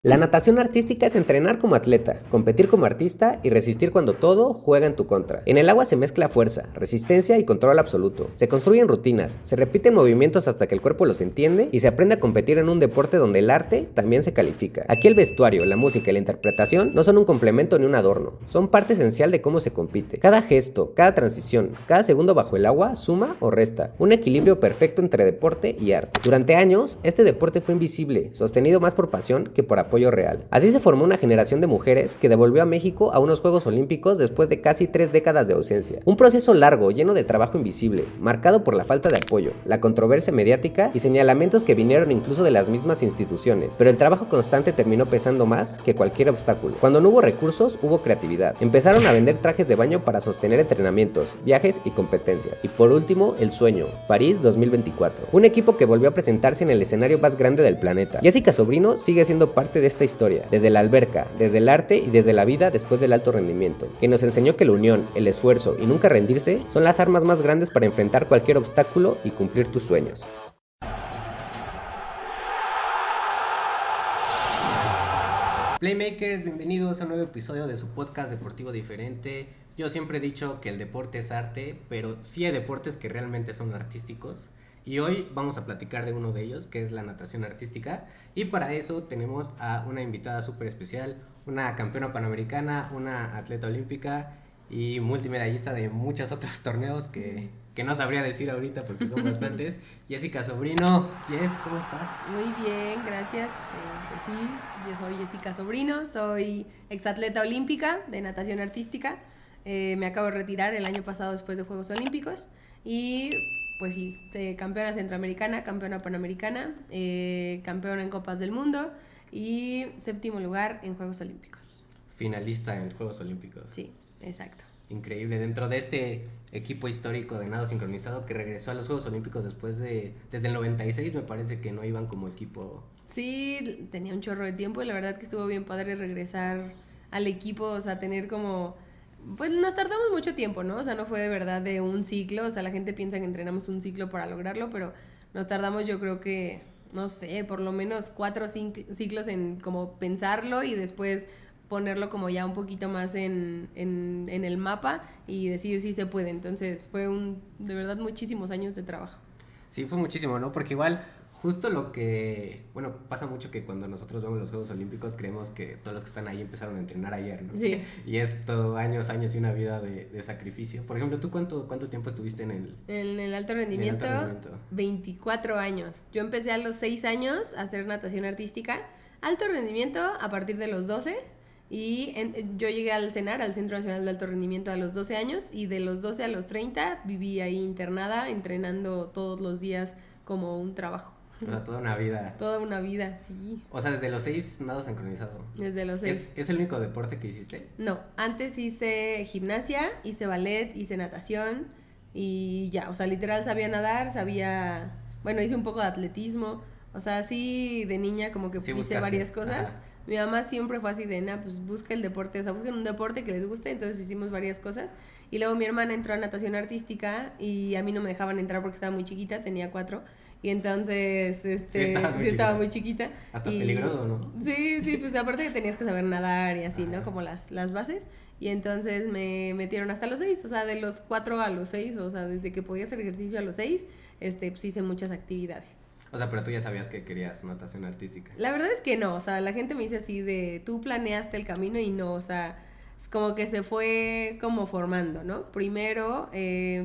La natación artística es entrenar como atleta, competir como artista y resistir cuando todo juega en tu contra. En el agua se mezcla fuerza, resistencia y control absoluto. Se construyen rutinas, se repiten movimientos hasta que el cuerpo los entiende y se aprende a competir en un deporte donde el arte también se califica. Aquí el vestuario, la música y la interpretación no son un complemento ni un adorno, son parte esencial de cómo se compite. Cada gesto, cada transición, cada segundo bajo el agua suma o resta, un equilibrio perfecto entre deporte y arte. Durante años, este deporte fue invisible, sostenido más por pasión que por apoyo real. Así se formó una generación de mujeres que devolvió a México a unos Juegos Olímpicos después de casi 3 décadas de ausencia. Un proceso largo, lleno de trabajo invisible, marcado por la falta de apoyo, la controversia mediática y señalamientos que vinieron incluso de las mismas instituciones. Pero el trabajo constante terminó pesando más que cualquier obstáculo. Cuando no hubo recursos, hubo creatividad. Empezaron a vender trajes de baño para sostener entrenamientos, viajes y competencias. Y por último, el sueño, París 2024. Un equipo que volvió a presentarse en el escenario más grande del planeta. Jessica Sobrino sigue siendo parte de esta historia, desde la alberca, desde el arte y desde la vida después del alto rendimiento, que nos enseñó que la unión, el esfuerzo y nunca rendirse son las armas más grandes para enfrentar cualquier obstáculo y cumplir tus sueños. Playmakers, bienvenidos a un nuevo episodio de su podcast deportivo diferente. Yo siempre he dicho que el deporte es arte, pero sí hay deportes que realmente son artísticos. Y hoy vamos a platicar de uno de ellos, que es la natación artística. Y para eso tenemos a una invitada súper especial, una campeona panamericana, una atleta olímpica y multimedallista de muchos otros torneos que no sabría decir ahorita porque son bastantes. Jessica Sobrino. Jess, ¿cómo estás? Muy bien, gracias. Pues sí, yo soy Jessica Sobrino, soy exatleta olímpica de natación artística. Me acabo de retirar el año pasado después de Juegos Olímpicos y pues sí, campeona centroamericana, campeona panamericana, campeona en Copas del Mundo y 7º lugar en Juegos Olímpicos. Finalista en Juegos Olímpicos. Sí, exacto. Increíble, dentro de este equipo histórico de nado sincronizado que regresó a los Juegos Olímpicos desde el 96, me parece que no iban como equipo. Sí, tenía un chorro de tiempo y la verdad que estuvo bien padre regresar al equipo, o sea, tener como... Pues nos tardamos mucho tiempo, ¿no? O sea, no fue de verdad de un ciclo, o sea, la gente piensa que entrenamos un ciclo para lograrlo, pero nos tardamos yo creo que, no sé, por lo menos 4 o 5 ciclos en como pensarlo y después ponerlo como ya un poquito más en el mapa y decir si se puede. Entonces fue de verdad muchísimos años de trabajo. Sí, fue muchísimo, ¿no? Porque igual, justo lo que, bueno, pasa mucho que cuando nosotros vemos los Juegos Olímpicos creemos que todos los que están ahí empezaron a entrenar ayer, ¿no? Sí. Y es todo años y una vida de sacrificio. Por ejemplo, ¿tú cuánto tiempo estuviste en el alto rendimiento? En el alto rendimiento. 24 años. Yo empecé a los 6 años a hacer natación artística. Alto rendimiento a partir de los 12. Y yo llegué al CENAR, al Centro Nacional de Alto Rendimiento, a los 12 años. Y de los 12 a los 30 viví ahí internada, entrenando todos los días como un trabajo. O sea, toda una vida. Toda una vida, sí. O sea, desde los 6 nado sincronizado. Desde los 6. ¿Es el único deporte que hiciste? No, antes hice gimnasia, hice ballet, hice natación y ya, o sea, literal sabía nadar, bueno, hice un poco de atletismo, o sea, así de niña como que sí, hice buscaste varias cosas. Ajá. Mi mamá siempre fue así de, pues busca el deporte, o sea, busquen un deporte que les guste, entonces hicimos varias cosas. Y luego mi hermana entró a natación artística y a mí no me dejaban entrar porque estaba muy chiquita, tenía 4. Y entonces, sí, estaba muy chiquita. Hasta peligroso, ¿no? Sí, pues aparte que tenías que saber nadar y así, ¿no? Como las bases. Y entonces me metieron hasta los 6, o sea, de los 4 a los 6, o sea, desde que podía hacer ejercicio a los 6, pues hice muchas actividades. O sea, pero tú ya sabías que querías natación artística. La verdad es que no, o sea, la gente me dice así de, tú planeaste el camino y no, o sea, es como que se fue como formando, ¿no? Primero,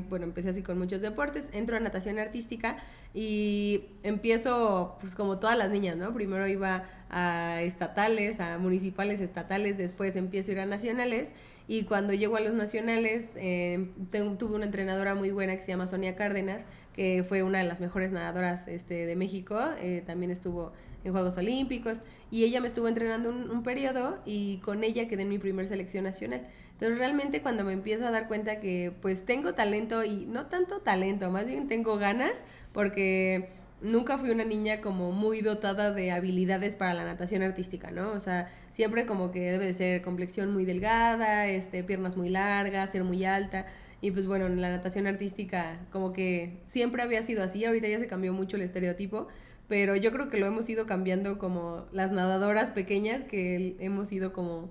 bueno, empecé así con muchos deportes, entro a natación artística y empiezo pues como todas las niñas, ¿no? Primero iba a estatales, a municipales, estatales, después empiezo a ir a nacionales y cuando llego a los nacionales tuve una entrenadora muy buena que se llama Sonia Cárdenas, que fue una de las mejores nadadoras de México, también estuvo en Juegos Olímpicos y ella me estuvo entrenando un periodo y con ella quedé en mi primer selección nacional. Entonces realmente cuando me empiezo a dar cuenta que pues tengo talento y no tanto talento, más bien tengo ganas porque nunca fui una niña como muy dotada de habilidades para la natación artística, ¿no? O sea, siempre como que debe de ser complexión muy delgada, piernas muy largas, ser muy alta. Y pues bueno, en la natación artística como que siempre había sido así, ahorita ya se cambió mucho el estereotipo, pero yo creo que lo hemos ido cambiando como las nadadoras pequeñas que hemos ido como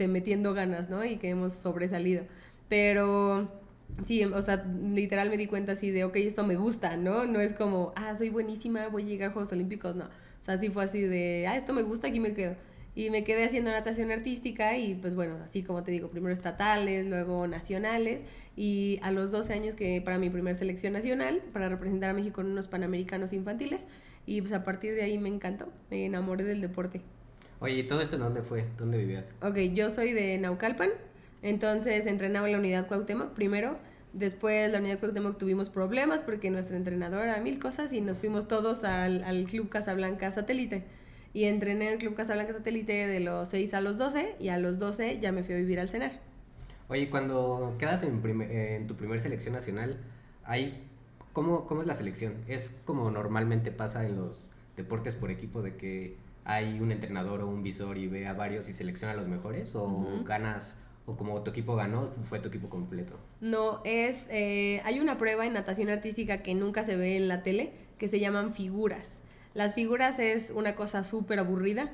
metiendo ganas, ¿no? Y que hemos sobresalido. Pero sí, o sea, literal me di cuenta así de, ok, esto me gusta, ¿no? No es como, soy buenísima, voy a llegar a Juegos Olímpicos, no. O sea, sí fue así de, esto me gusta, aquí me quedo. Y me quedé haciendo natación artística y pues bueno, así como te digo, primero estatales, luego nacionales y a los 12 años que para mi primer selección nacional, para representar a México en unos Panamericanos infantiles y pues a partir de ahí me encantó, me enamoré del deporte. Oye, ¿y todo esto en dónde fue? ¿Dónde vivías? Ok, yo soy de Naucalpan, entonces entrenaba en la unidad Cuauhtémoc primero. Después la unidad Cuauhtémoc tuvimos problemas porque nuestra entrenadora era mil cosas y nos fuimos todos al Club Casablanca Satélite. Y entrené en el Club Casablanca Satélite de los 6 a los 12 y a los 12 ya me fui a vivir al CENAR. Oye, cuando quedas en tu primer selección nacional, ¿cómo es la selección? ¿Es como normalmente pasa en los deportes por equipo de que hay un entrenador o un visor y ve a varios y selecciona a los mejores? ¿O ganas, o como tu equipo ganó, fue tu equipo completo? No, hay una prueba en natación artística que nunca se ve en la tele que se llaman figuras. Las figuras es una cosa súper aburrida.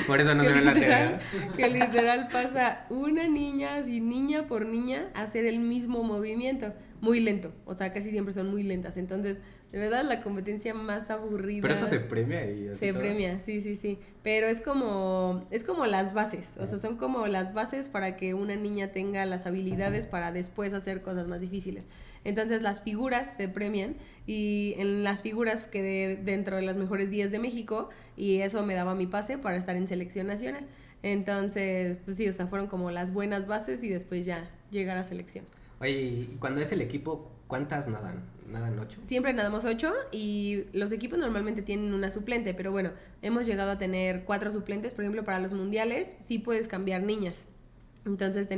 Por eso no se ve en la tele. Que literal pasa una niña, así niña por niña, a hacer el mismo movimiento. Muy lento, o sea, casi siempre son muy lentas. Entonces, de verdad, la competencia más aburrida. Pero eso se premia y así Se todo. premia, sí. Pero es como las bases, o sea, son como las bases para que una niña tenga las habilidades para después hacer cosas más difíciles. Entonces las figuras se premian y en las figuras quedé dentro de las mejores 10 de México y eso me daba mi pase para estar en selección nacional. Entonces, pues sí, o sea, fueron como las buenas bases y después ya llegar a selección. Oye, y cuando es el equipo, ¿cuántas nadan? ¿Nadan 8? Siempre nadamos 8 y los equipos normalmente tienen una suplente, pero bueno, hemos llegado a tener 4 suplentes. Por ejemplo, para los mundiales sí puedes cambiar niñas. Entonces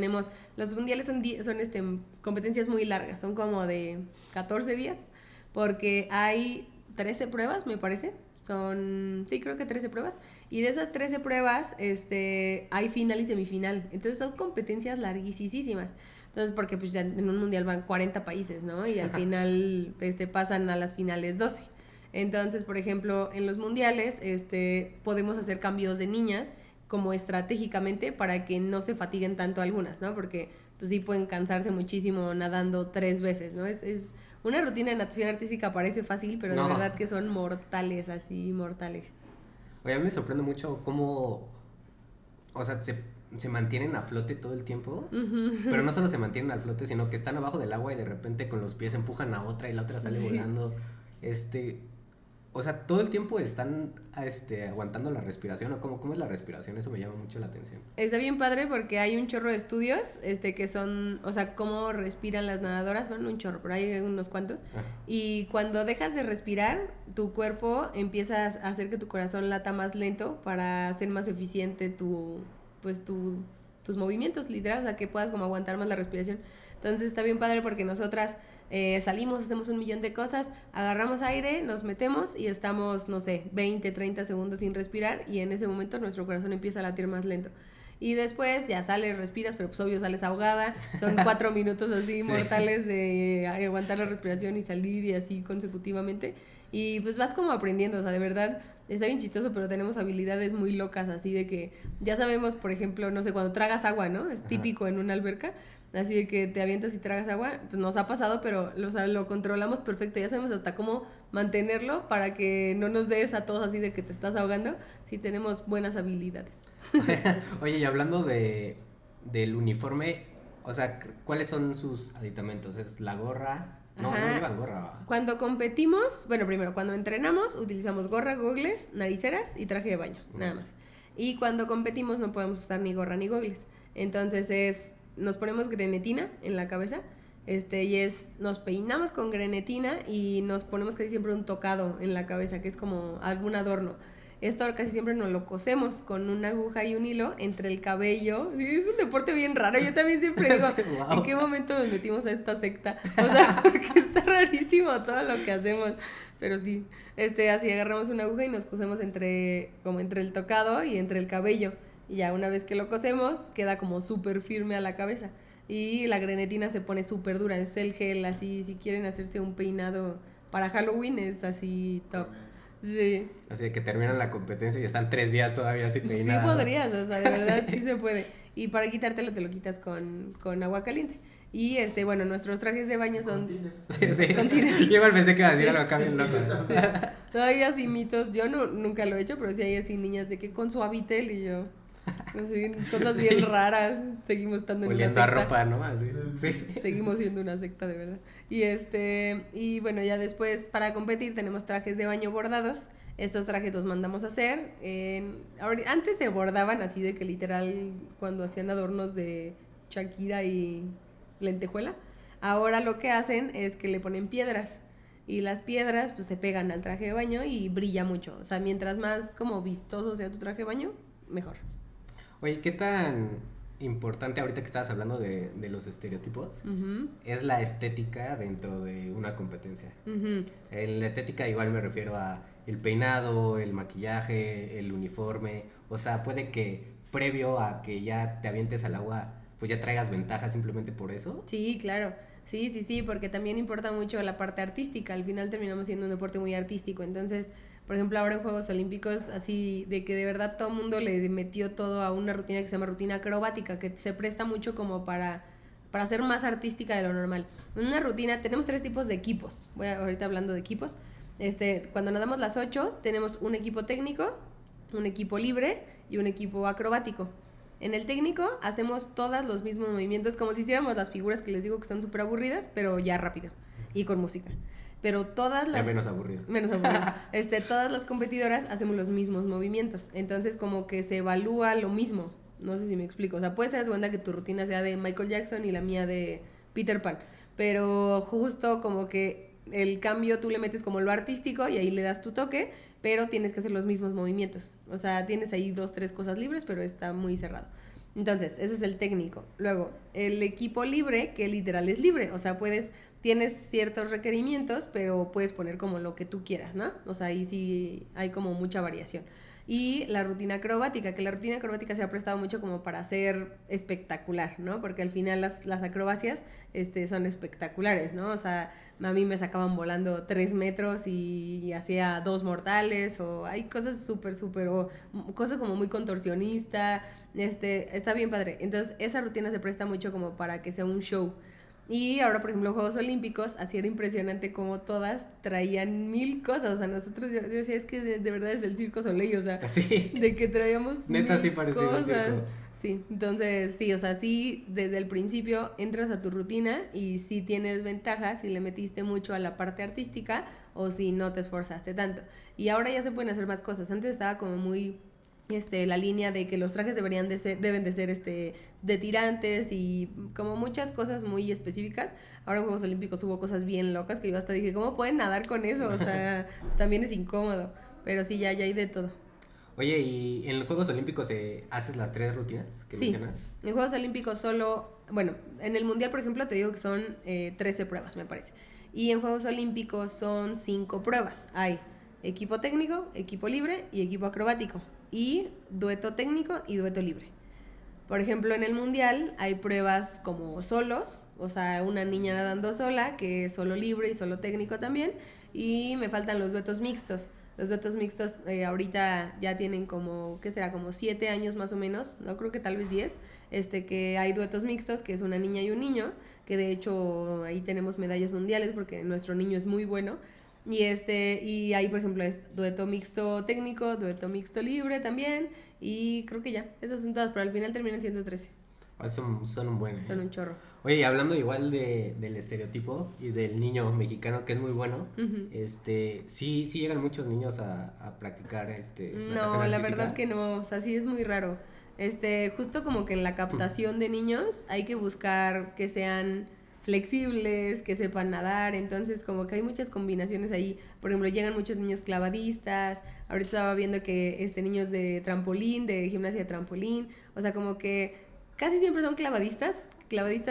los mundiales son competencias muy largas, son como de 14 días, porque hay 13 pruebas, me parece. Sí, creo que 13 pruebas. Y de esas 13 pruebas, hay final y semifinal. Entonces son competencias larguísimas. Entonces, porque pues ya en un mundial van 40 países, ¿no? Y al final pasan a las finales 12. Entonces, por ejemplo, en los mundiales podemos hacer cambios de niñas como estratégicamente para que no se fatiguen tanto algunas, ¿no? Porque pues sí pueden cansarse muchísimo nadando 3 veces, ¿no? Es una rutina de natación artística, parece fácil, pero de verdad que son mortales, así, mortales. Oye, a mí me sorprende mucho cómo, o sea, se mantienen a flote todo el tiempo, pero no solo se mantienen al flote, sino que están abajo del agua y de repente con los pies empujan a otra y la otra sale volando. O sea, todo el tiempo están aguantando la respiración, o cómo es la respiración, eso me llama mucho la atención. Está bien padre porque hay un chorro de estudios que son, o sea, cómo respiran las nadadoras, bueno, un chorro, pero hay unos cuantos. Y cuando dejas de respirar, tu cuerpo empieza a hacer que tu corazón lata más lento para hacer más eficiente tus movimientos, literal, o sea, que puedas como aguantar más la respiración. Entonces está bien padre porque nosotras salimos, hacemos 1,000,000 de cosas, agarramos aire, nos metemos y estamos, no sé, 20, 30 segundos sin respirar y en ese momento nuestro corazón empieza a latir más lento. Y después ya sales, respiras, pero pues obvio sales ahogada. Son 4 minutos así mortales de aguantar la respiración y salir y así consecutivamente. Y pues vas como aprendiendo, o sea, de verdad está bien chistoso, pero tenemos habilidades muy locas así de que ya sabemos, por ejemplo, no sé, cuando tragas agua, ¿no? Es típico en una alberca. Así de que te avientas y tragas agua, pues nos ha pasado, pero lo controlamos perfecto. Ya sabemos hasta cómo mantenerlo para que no nos des a todos así de que te estás ahogando. Sí tenemos buenas habilidades. Oye, y hablando del uniforme, o sea, ¿cuáles son sus aditamentos? ¿Es la gorra? No llevan gorra. Cuando competimos, bueno, primero, cuando entrenamos, utilizamos gorra, gogles, nariceras y traje de baño, nada más. Y cuando competimos no podemos usar ni gorra ni gogles. Entonces nos ponemos grenetina en la cabeza, nos peinamos con grenetina y nos ponemos casi siempre un tocado en la cabeza, que es como algún adorno. Esto casi siempre nos lo cosemos con una aguja y un hilo entre el cabello. Sí, es un deporte bien raro. Yo también siempre digo, wow, ¿en qué momento nos metimos a esta secta? O sea, porque está rarísimo todo lo que hacemos. Pero sí, así agarramos una aguja y nos cosemos entre el tocado y entre el cabello. Y ya una vez que lo cosemos, queda como súper firme a la cabeza. Y la grenetina se pone súper dura. Es el gel, así, si quieren hacerse un peinado para Halloween, es así top. Sí. Así de que terminan la competencia y están 3 días todavía sin peinar. Sí podrías, o sea, de verdad Sí. sí se puede. Y para quitártelo te lo quitas con agua caliente. Y bueno, nuestros trajes de baño son Sí, sí. con tiner. Yo igual pensé que iba a decir algo acá bien loco. No, hay así mitos, yo nunca lo he hecho, pero sí hay así niñas de que con suavitel y yo, así, cosas bien raras, seguimos estando en Oliendo una a secta. ropa, ¿no? Así, sí. Seguimos siendo una secta de verdad. Y bueno, ya después para competir tenemos trajes de baño bordados. Estos trajes los mandamos a hacer. Antes se bordaban así de que literal cuando hacían adornos de Shakira y lentejuela. Ahora lo que hacen es que le ponen piedras. Y las piedras pues se pegan al traje de baño y brilla mucho. O sea, mientras más como vistoso sea tu traje de baño, mejor. Oye, ¿qué tan importante ahorita que estabas hablando de los estereotipos Uh-huh. es la estética dentro de una competencia? Uh-huh. En la estética igual me refiero a el peinado, el maquillaje, el uniforme. O sea, puede que previo a que ya te avientes al agua, pues ya traigas ventaja simplemente por eso. Sí, claro. Sí, porque también importa mucho la parte artística. Al final terminamos siendo un deporte muy artístico. Entonces, por ejemplo, ahora en Juegos Olímpicos, así de que de verdad todo el mundo le metió todo a una rutina que se llama rutina acrobática, que se presta mucho como para ser más artística de lo normal. En una rutina tenemos 3 tipos de equipos. Voy ahorita hablando de equipos. Cuando nadamos las 8, tenemos un equipo técnico, un equipo libre y un equipo acrobático. En el técnico hacemos todos los mismos movimientos, como si hiciéramos las figuras que les digo que son súper aburridas, pero ya rápido y con música. Pero todas las... Ya menos aburrido. Menos aburrido. Todas las competidoras hacemos los mismos movimientos. Entonces como que se evalúa lo mismo. No sé si me explico. O sea, puede ser cuenta que tu rutina sea de Michael Jackson y la mía de Peter Pan. Pero justo como que el cambio tú le metes como lo artístico y ahí le das tu toque, pero tienes que hacer los mismos movimientos. O sea, tienes ahí 2, 3 cosas libres, pero está muy cerrado. Entonces, ese es el técnico. Luego, el equipo libre, que literal es libre. O sea, tienes ciertos requerimientos, pero puedes poner como lo que tú quieras, ¿no? O sea, ahí sí hay como mucha variación. Y la rutina acrobática, que la rutina acrobática se ha prestado mucho como para ser espectacular, ¿no? Porque al final las acrobacias son espectaculares, ¿no? O sea, a mí me sacaban volando 3 metros y hacía 2 mortales, o hay cosas súper, o cosas como muy contorsionista, está bien padre. Entonces, esa rutina se presta mucho como para que sea un show. Y ahora, por ejemplo, en Juegos Olímpicos, así era impresionante como todas traían 1000 cosas. O sea, nosotros, yo decía, es que de verdad es el Circo Soleil, o sea, Sí. de que traíamos Neta, 1000 sí parecía un cosas. circo. Sí, entonces, sí, o sea, sí, desde el principio entras a tu rutina y sí tienes ventaja si le metiste mucho a la parte artística o si no te esforzaste tanto. Y ahora ya se pueden hacer más cosas. Antes estaba como muy... la línea de que los trajes deben de ser de tirantes y como muchas cosas muy específicas. Ahora en Juegos Olímpicos hubo cosas bien locas que yo hasta dije, ¿cómo pueden nadar con eso? O sea, también es incómodo, pero sí, ya hay de todo. Oye, ¿y en los Juegos Olímpicos haces las 3 rutinas que Sí, mencionas? en Juegos Olímpicos solo, bueno, en el Mundial, por ejemplo, te digo que son 13 pruebas, me parece. Y en Juegos Olímpicos son 5 pruebas. Hay equipo técnico, equipo libre y equipo acrobático. Y dueto técnico y dueto libre. Por ejemplo, en el Mundial hay pruebas como solos, o sea, una niña nadando sola, que es solo libre y solo técnico también. Y me faltan los duetos mixtos. Los duetos mixtos ahorita ya tienen como, ¿qué será? Como 7 años más o menos, no creo que tal vez 10, que hay duetos mixtos, que es una niña y un niño, que de hecho ahí tenemos medallas mundiales porque nuestro niño es muy bueno. Y ahí, por ejemplo, es dueto mixto técnico, dueto mixto libre también, y creo que ya, esas son todas, pero al final terminan siendo 13. Son un buen. Son un chorro. Oye, y hablando igual del estereotipo y del niño mexicano que es muy bueno, Uh-huh. sí llegan muchos niños a practicar No, natación la artística. verdad que no, o sea, sí es muy raro. Justo como que en la captación de niños hay que buscar que sean flexibles, que sepan nadar, entonces como que hay muchas combinaciones ahí. Por ejemplo, llegan muchos niños clavadistas, ahorita estaba viendo que niños de trampolín, de gimnasia de trampolín, o sea, como que casi siempre son clavadistas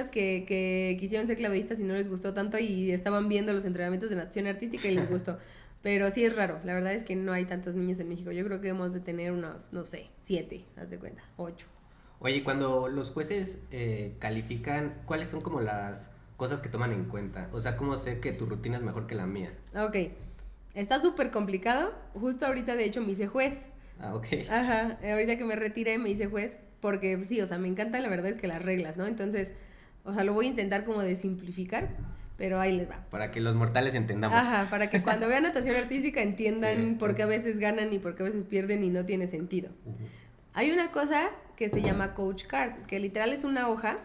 que quisieron ser clavadistas y no les gustó tanto y estaban viendo los entrenamientos de natación artística y les gustó. Pero sí es raro, la verdad es que no hay tantos niños en México. Yo creo que hemos de tener unos, no sé, 7, haz de cuenta, 8. Oye, cuando los jueces califican, ¿cuáles son como las cosas que toman en cuenta? O sea, ¿cómo sé que tu rutina es mejor que la mía? Ok, Está súper complicado. Justo ahorita, de hecho, me hice juez. Ah, ok. Ajá, ahorita que me retiré me hice juez porque sí, o sea, me encantan la verdad es que las reglas, ¿no? Entonces, o sea, lo voy a intentar como de simplificar, pero ahí les va. Para que los mortales entendamos. Ajá, para que cuando vean natación artística entiendan Sí, por qué a veces ganan y por qué a veces pierden y no tiene sentido. Hay una cosa que se llama coach card, que literal es una hoja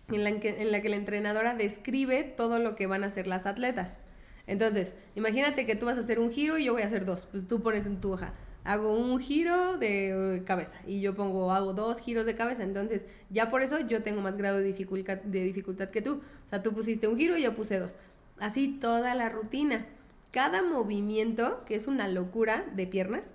en la que la entrenadora describe todo lo que van a hacer las atletas. Entonces, imagínate que tú vas a hacer un giro y yo voy a hacer dos. Pues tú pones en tu hoja, hago un giro de cabeza y yo hago 2 giros de cabeza. Entonces, ya por eso yo tengo más grado de dificultad que tú. O sea, tú pusiste un giro y yo puse 2. Así toda la rutina. Cada movimiento, que es una locura de piernas,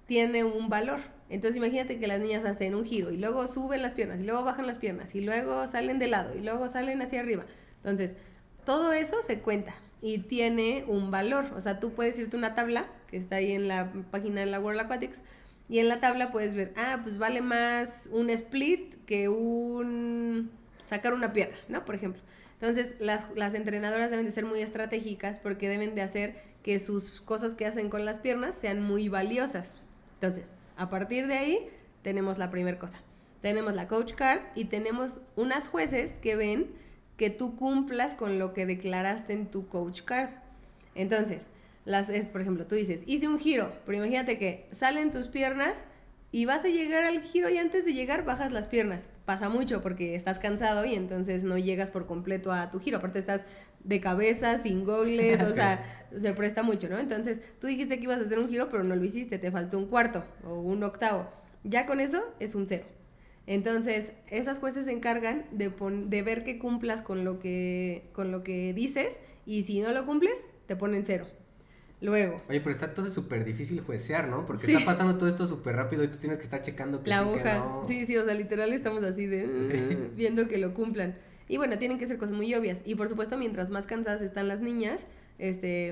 tiene un valor. Entonces imagínate que las niñas hacen un giro y luego suben las piernas y luego bajan las piernas y luego salen de lado y luego salen hacia arriba. Entonces, todo eso se cuenta y tiene un valor. O sea, tú puedes irte a una tabla que está ahí en la página de la World Aquatics y en la tabla puedes ver, pues vale más un split que sacar una pierna, ¿no? Por ejemplo. Entonces, las entrenadoras deben de ser muy estratégicas porque deben de hacer que sus cosas que hacen con las piernas sean muy valiosas. Entonces, a partir de ahí, tenemos la primera cosa. Tenemos la coach card y tenemos unas jueces que ven que tú cumplas con lo que declaraste en tu coach card. Entonces, por ejemplo, tú dices, hice un giro, pero imagínate que salen tus piernas y vas a llegar al giro y antes de llegar bajas las piernas. Pasa mucho porque estás cansado y entonces no llegas por completo a tu giro. Aparte estás de cabeza, sin gogles, o sea, se presta mucho, ¿no? Entonces tú dijiste que ibas a hacer un giro, pero no lo hiciste, te faltó un cuarto o un octavo. Ya con eso es un 0. Entonces, esas jueces se encargan de ver que cumplas con lo que dices y si no lo cumples, te ponen 0. Luego. Oye, pero está todo súper difícil juecear, ¿no? Porque sí. Está pasando todo esto súper rápido y tú tienes que estar checando que la sí, hoja. que no. Sí, o sea, literal estamos así de viendo que lo cumplan. Y bueno, tienen que ser cosas muy obvias. Y por supuesto, mientras más cansadas están las niñas,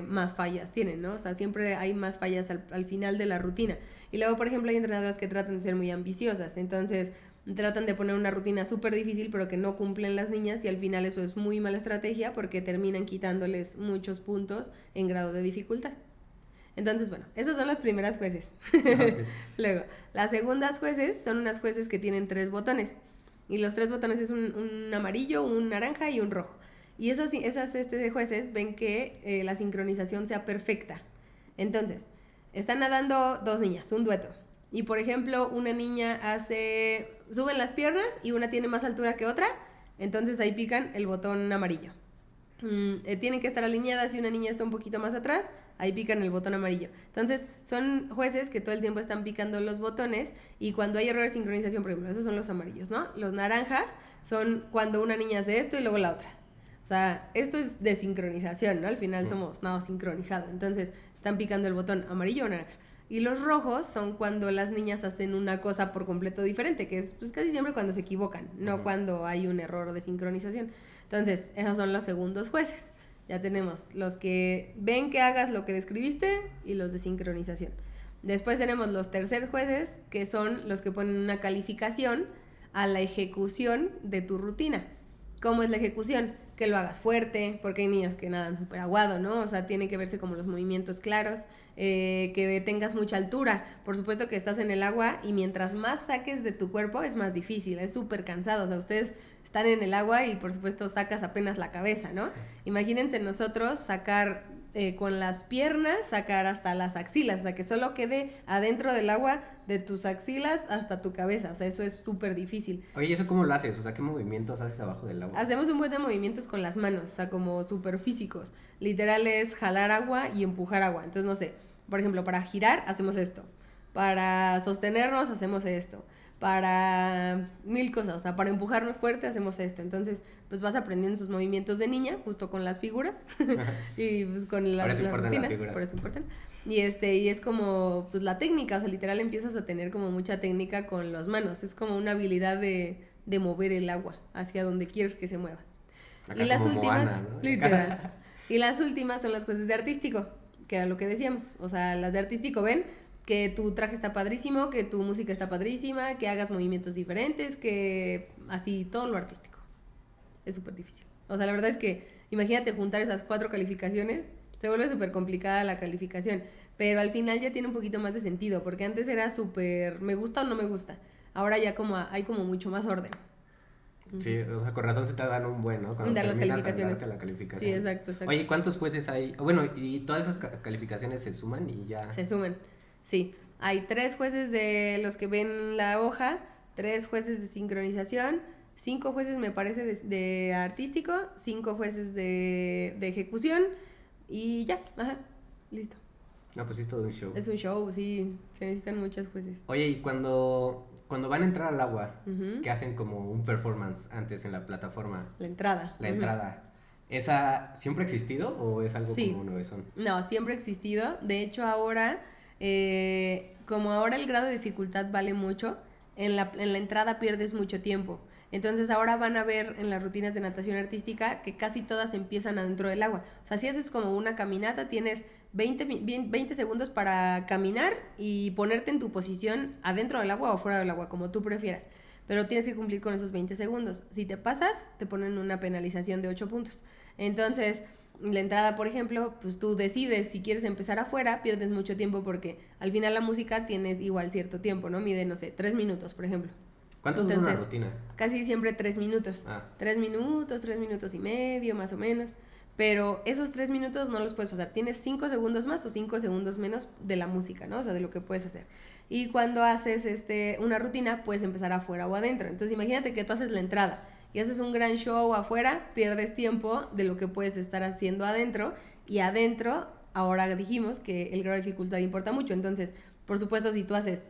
más fallas tienen, ¿no? O sea, siempre hay más fallas al final de la rutina. Y luego, por ejemplo, hay entrenadoras que tratan de ser muy ambiciosas. Entonces, tratan de poner una rutina súper difícil, pero que no cumplen las niñas. Y al final eso es muy mala estrategia porque terminan quitándoles muchos puntos en grado de dificultad. Entonces, bueno, esas son las primeras jueces. Okay. Luego, las segundas jueces son unas jueces que tienen 3 botones. Y los 3 botones es un amarillo, un naranja y un rojo. Y esas jueces ven que la sincronización sea perfecta. Entonces, están nadando 2 niñas, un dueto. Y por ejemplo, una niña suben las piernas y una tiene más altura que otra. Entonces ahí pican el botón amarillo. Tienen que estar alineadas. Si una niña está un poquito más atrás, ahí pican el botón amarillo. Entonces son jueces que todo el tiempo están picando los botones y cuando hay error de sincronización, por ejemplo, esos son los amarillos, ¿no? Los naranjas son cuando una niña hace esto y luego la otra. O sea, esto es de sincronización, ¿no? Al final somos nada sincronizado. Entonces están picando el botón amarillo o naranja. Y los rojos son cuando las niñas hacen una cosa por completo diferente, que es pues casi siempre cuando se equivocan, no cuando hay un error de sincronización. Entonces, esos son los segundos jueces. Ya tenemos los que ven que hagas lo que describiste y los de sincronización. Después tenemos los tercer jueces, que son los que ponen una calificación a la ejecución de tu rutina. ¿Cómo es la ejecución? Que lo hagas fuerte, porque hay niños que nadan súper aguado, ¿no? O sea, tiene que verse como los movimientos claros, que tengas mucha altura. Por supuesto que estás en el agua y mientras más saques de tu cuerpo es más difícil, es súper cansado. O sea, ustedes están en el agua y por supuesto sacas apenas la cabeza, ¿no? Imagínense nosotros sacar con las piernas, sacar hasta las axilas, o sea, que solo quede adentro del agua de tus axilas hasta tu cabeza, o sea, eso es súper difícil. Oye, ¿eso cómo lo haces? O sea, ¿qué movimientos haces abajo del agua? Hacemos un buen de movimientos con las manos, o sea, como súper físicos. Literal es jalar agua y empujar agua. Entonces, no sé, por ejemplo, para girar hacemos esto, para sostenernos hacemos esto, para 1000 cosas, o sea, para empujarnos fuerte hacemos esto. Entonces, pues vas aprendiendo esos movimientos de niña, justo con las figuras y pues con las rutinas, por eso importan. Y es como pues la técnica, o sea, literal empiezas a tener como mucha técnica con las manos, es como una habilidad de mover el agua hacia donde quieres que se mueva. Acá y las últimas, Moana, ¿no? literal. Y las últimas son las jueces de artístico, que era lo que decíamos, o sea, las de artístico ven que tu traje está padrísimo, que tu música está padrísima, que hagas movimientos diferentes, que así todo lo artístico. Es súper difícil. O sea, la verdad es que imagínate juntar esas 4 calificaciones, Se vuelve súper complicada la calificación, pero al final ya tiene un poquito más de sentido, porque antes era súper, me gusta o no me gusta. Ahora ya como hay como mucho más orden. Sí, o sea, con razón se te dan un buen, ¿no? Cuando Dar las terminas calificaciones. darte la calificación. Sí, exacto, exacto. Oye, ¿cuántos jueces hay? Bueno, y todas esas calificaciones se suman y ya. Se sumen, sí. Hay 3 jueces de los que ven la hoja, 3 jueces de sincronización, 5 jueces me parece de artístico, 5 jueces de ejecución y ya, ajá, listo. No, pues sí, es todo un show. Es un show, sí, se necesitan muchos jueces. Oye, y cuando van a entrar al agua, Ujú. que hacen como un performance antes en la plataforma, La entrada. la Ujú. entrada, ¿esa siempre ha existido o es algo Sí. como nuevezón? No, siempre ha existido. De hecho, ahora, como ahora el grado de dificultad vale mucho, en la entrada pierdes mucho tiempo. Entonces ahora van a ver en las rutinas de natación artística que casi todas empiezan adentro del agua. O sea, si haces como una caminata, tienes 20 segundos para caminar y ponerte en tu posición adentro del agua o fuera del agua, como tú prefieras. Pero tienes que cumplir con esos 20 segundos. Si te pasas, te ponen una penalización de 8 puntos. Entonces, la entrada, por ejemplo, pues tú decides si quieres empezar afuera, pierdes mucho tiempo porque al final la música tienes igual cierto tiempo, ¿no? Mide, no sé, 3 minutos, por ejemplo. ¿Cuánto dura una rutina? Casi siempre 3 minutos. 3 minutos y medio, más o menos. Pero esos 3 minutos no los puedes pasar. Tienes 5 segundos más o 5 segundos menos de la música, ¿no? O sea, de lo que puedes hacer. Y cuando haces una rutina, puedes empezar afuera o adentro. Entonces, imagínate que tú haces la entrada y haces un gran show afuera, pierdes tiempo de lo que puedes estar haciendo adentro. Y adentro, ahora dijimos que el grado de dificultad importa mucho. Entonces, por supuesto, si tú haces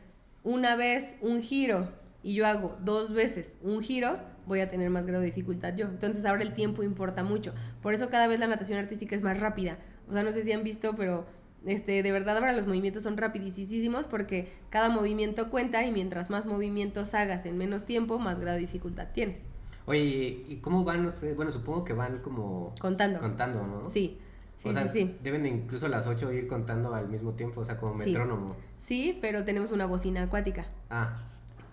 una vez un giro y yo hago 2 veces un giro, voy a tener más grado de dificultad yo. Entonces ahora el tiempo importa mucho. Por eso cada vez la natación artística es más rápida. O sea, no sé si han visto, pero de verdad ahora los movimientos son rapidísimos porque cada movimiento cuenta y mientras más movimientos hagas en menos tiempo, más grado de dificultad tienes. Oye, ¿y cómo van ustedes? Bueno, supongo que van como... Contando, ¿no? Sí. Sí, o sea, sí. deben de incluso las 8 ir contando al mismo tiempo, o sea, como metrónomo. Sí, pero tenemos una bocina acuática.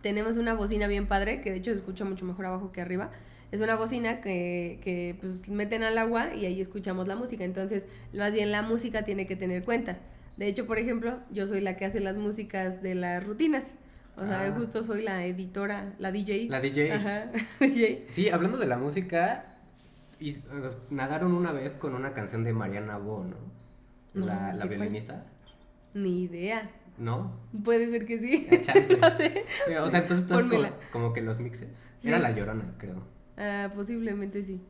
Tenemos una bocina bien padre, que de hecho se escucha mucho mejor abajo que arriba. Es una bocina que pues meten al agua y ahí escuchamos la música. Entonces, más bien la música tiene que tener cuentas. De hecho, por ejemplo, yo soy la que hace las músicas de las rutinas. O sea, justo soy la editora, la DJ. La DJ. Ajá, DJ. Sí, hablando de la música, nadaron una vez con una canción de Mariana Bo, ¿no? La violinista. Ni idea. ¿No? Puede ser que sí. No sé. O sea, entonces tú como que los mixes. Sí. Era La Llorona, creo. Posiblemente sí.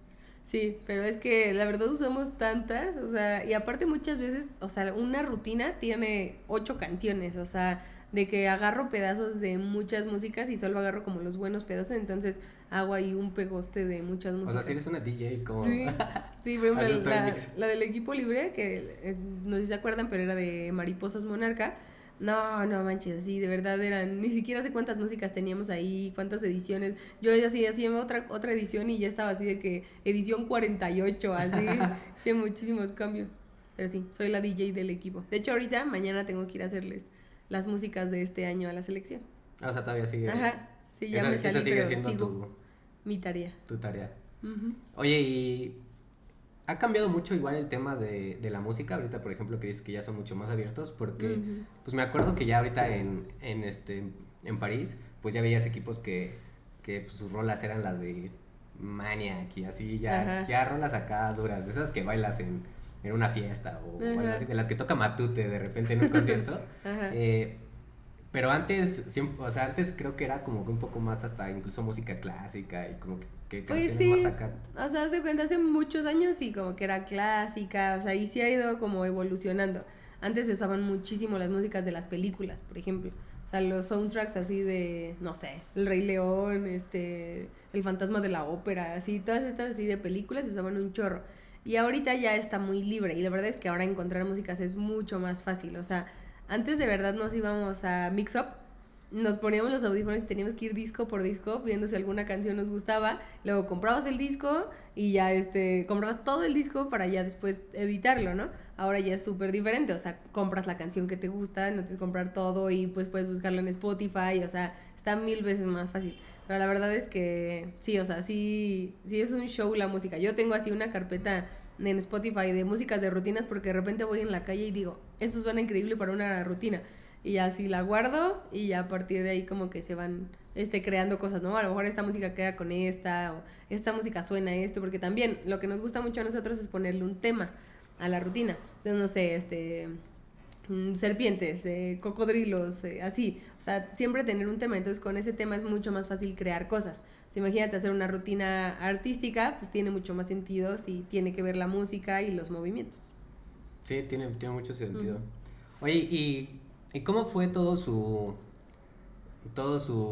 Sí, pero es que la verdad usamos tantas, o sea, y aparte muchas veces, o sea, una rutina tiene 8 canciones, o sea, de que agarro pedazos de muchas músicas y solo agarro como los buenos pedazos, entonces hago ahí un pegoste de muchas músicas. O sea, si eres una DJ como... Sí, por ejemplo, la del Equipo Libre, que no sé si se acuerdan, pero era de Mariposas Monarca. No manches, así, de verdad eran, ni siquiera sé cuántas músicas teníamos ahí, cuántas ediciones. Yo así hacía otra edición y ya estaba así de que edición 48, así, hacía muchísimos cambios. Pero sí, soy la DJ del equipo. De hecho, ahorita, mañana tengo que ir a hacerles las músicas de este año a la selección. O sea, todavía sigue. Ajá, sí, ya me salí, esa sigue pero siendo sigo mi tarea. Tu tarea. Uh-huh. Oye, y... ha cambiado mucho igual el tema de la música ahorita, por ejemplo, que dices que ya son mucho más abiertos, porque pues me acuerdo que ya ahorita en París, pues ya veías equipos que pues, sus rolas eran las de Maniac y así, ya rolas acá duras, de esas que bailas en una fiesta o algo así, de las que toca Matute de repente en un concierto. Pero antes, o sea, antes creo que era como que un poco más hasta incluso música clásica y como que canciones pues sí, más acá. O sea, haz de cuenta, hace muchos años sí, como que era clásica, o sea, y sí ha ido como evolucionando. Antes se usaban muchísimo las músicas de las películas, por ejemplo. O sea, los soundtracks así de, no sé, El Rey León, El Fantasma de la Ópera, así, todas estas así de películas se usaban un chorro. Y ahorita ya está muy libre, y la verdad es que ahora encontrar músicas es mucho más fácil, o sea, antes de verdad nos íbamos a Mix Up, nos poníamos los audífonos y teníamos que ir disco por disco viendo si alguna canción nos gustaba, luego comprabas el disco y ya comprabas todo el disco para ya después editarlo, ¿no? Ahora ya es súper diferente, o sea, compras la canción que te gusta, no tienes que comprar todo y pues puedes buscarla en Spotify, o sea, está 1000 veces más fácil. Pero la verdad es que sí, o sea, sí es un show la música. Yo tengo así una carpeta en Spotify de músicas de rutinas porque de repente voy en la calle y digo, eso suena increíble para una rutina. Y así la guardo y ya a partir de ahí como que se van creando cosas, ¿no? A lo mejor esta música queda con esta, o esta música suena a esto, porque también lo que nos gusta mucho a nosotros es ponerle un tema a la rutina. Entonces, no sé, serpientes, cocodrilos, así. O sea, siempre tener un tema. Entonces, con ese tema es mucho más fácil crear cosas. Imagínate hacer una rutina artística, pues tiene mucho más sentido si tiene que ver la música y los movimientos. Sí, tiene mucho sentido. Oye, ¿y cómo fue todo su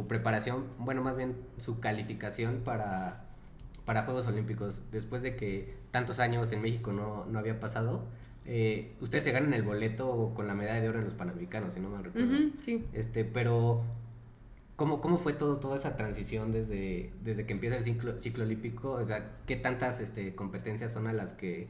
preparación, bueno, más bien su calificación para Juegos Olímpicos? Después de que tantos años en México no había pasado, ustedes se ganan el boleto con la medalla de oro en los Panamericanos, si no mal recuerdo. Sí. Pero ¿cómo fue toda esa transición desde que empieza el ciclo olímpico? O sea, ¿qué tantas competencias son a las que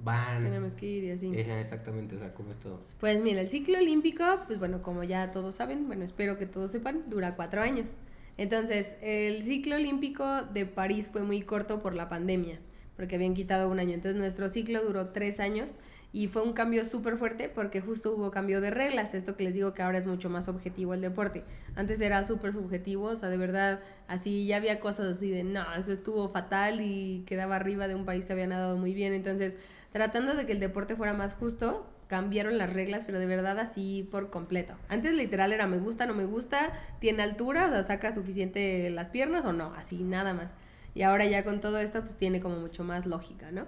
van? Tenemos que ir y así. Exactamente, o sea, ¿cómo es todo? Pues mira, el ciclo olímpico, pues bueno, como ya todos saben, bueno, espero que todos sepan, dura 4 años. Entonces, el ciclo olímpico de París fue muy corto por la pandemia, porque habían quitado 1 año. Entonces, nuestro ciclo duró 3 años y fue un cambio súper fuerte porque justo hubo cambio de reglas. Esto que les digo que ahora es mucho más objetivo el deporte. Antes era súper subjetivo, o sea, de verdad, así ya había cosas así de, no, eso estuvo fatal y quedaba arriba de un país que había nadado muy bien. Entonces, tratando de que el deporte fuera más justo, cambiaron las reglas, pero de verdad así por completo. Antes literal era me gusta, no me gusta, tiene altura, o sea, saca suficiente las piernas o no, así nada más. Y ahora ya con todo esto pues tiene como mucho más lógica, ¿no?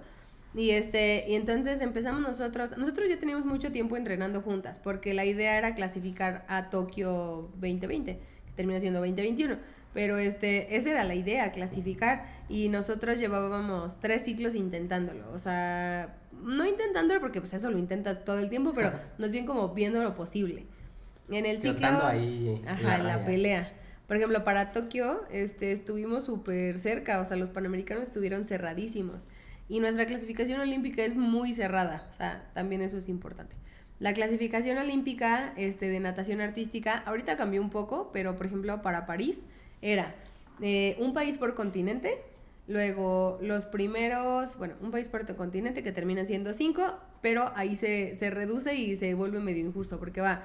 Y entonces empezamos nosotros ya teníamos mucho tiempo entrenando juntas, porque la idea era clasificar a Tokio 2020, que termina siendo 2021. Pero esa era la idea, clasificar, y nosotros llevábamos 3 ciclos intentándolo, o sea, no intentándolo porque pues eso lo intentas todo el tiempo, pero más bien como viendo lo posible. En el ciclo, estando ahí en la pelea. Por ejemplo, para Tokio, estuvimos súper cerca, o sea, los Panamericanos estuvieron cerradísimos, y nuestra clasificación olímpica es muy cerrada, o sea, también eso es importante. La clasificación olímpica, de natación artística, ahorita cambió un poco, pero por ejemplo, para París, era un país por continente, luego los primeros, bueno, un país por continente que terminan siendo 5, pero ahí se reduce y se vuelve medio injusto porque va,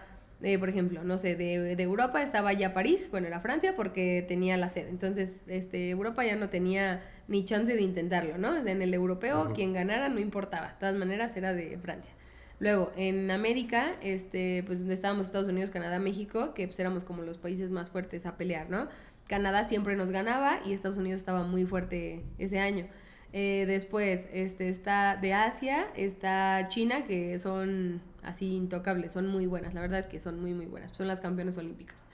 por ejemplo, no sé, de Europa estaba ya París, bueno, era Francia porque tenía la sede, entonces Europa ya no tenía ni chance de intentarlo, ¿no? En el europeo, quien ganara no importaba, de todas maneras era de Francia. Luego, en América, pues donde estábamos Estados Unidos, Canadá, México, que pues éramos como los países más fuertes a pelear, ¿no? Canadá siempre nos ganaba y Estados Unidos estaba muy fuerte ese año. Después, está de Asia, está China, que son así intocables, son muy buenas, la verdad es que son muy, muy buenas, son las campeonas olímpicas.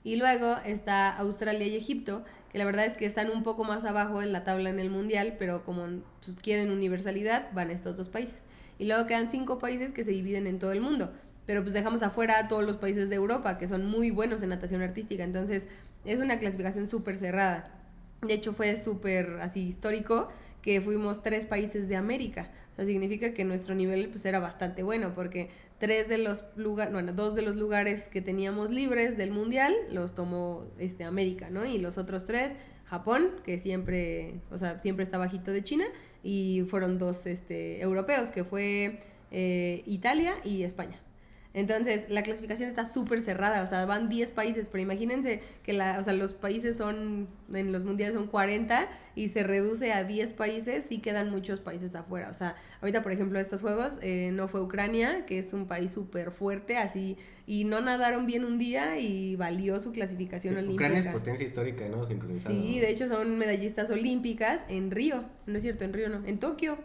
Y luego está Australia y Egipto, que la verdad es que están un poco más abajo en la tabla en el mundial, pero como pues, quieren universalidad, van estos 2 países. Y luego quedan 5 países que se dividen en todo el mundo, pero pues dejamos afuera a todos los países de Europa, que son muy buenos en natación artística, entonces es una clasificación súper cerrada. De hecho fue súper así histórico que fuimos 3 países de América, o sea, significa que nuestro nivel pues era bastante bueno, porque 2 de los lugares que teníamos libres del mundial los tomó América, ¿no? Y los otros 3, Japón, que siempre está bajito de China, y fueron 2 europeos, que fue Italia y España. Entonces, la clasificación está súper cerrada, o sea, van 10 países, pero imagínense que los países en los mundiales son 40 y se reduce a 10 países y quedan muchos países afuera. O sea, ahorita, por ejemplo, estos juegos no fue Ucrania, que es un país súper fuerte, así, y no nadaron bien un día y valió su clasificación olímpica. Ucrania es potencia histórica, ¿no? Sincronizado. Sí, de hecho son medallistas olímpicas en Río, no es cierto, en Río no, en Tokio.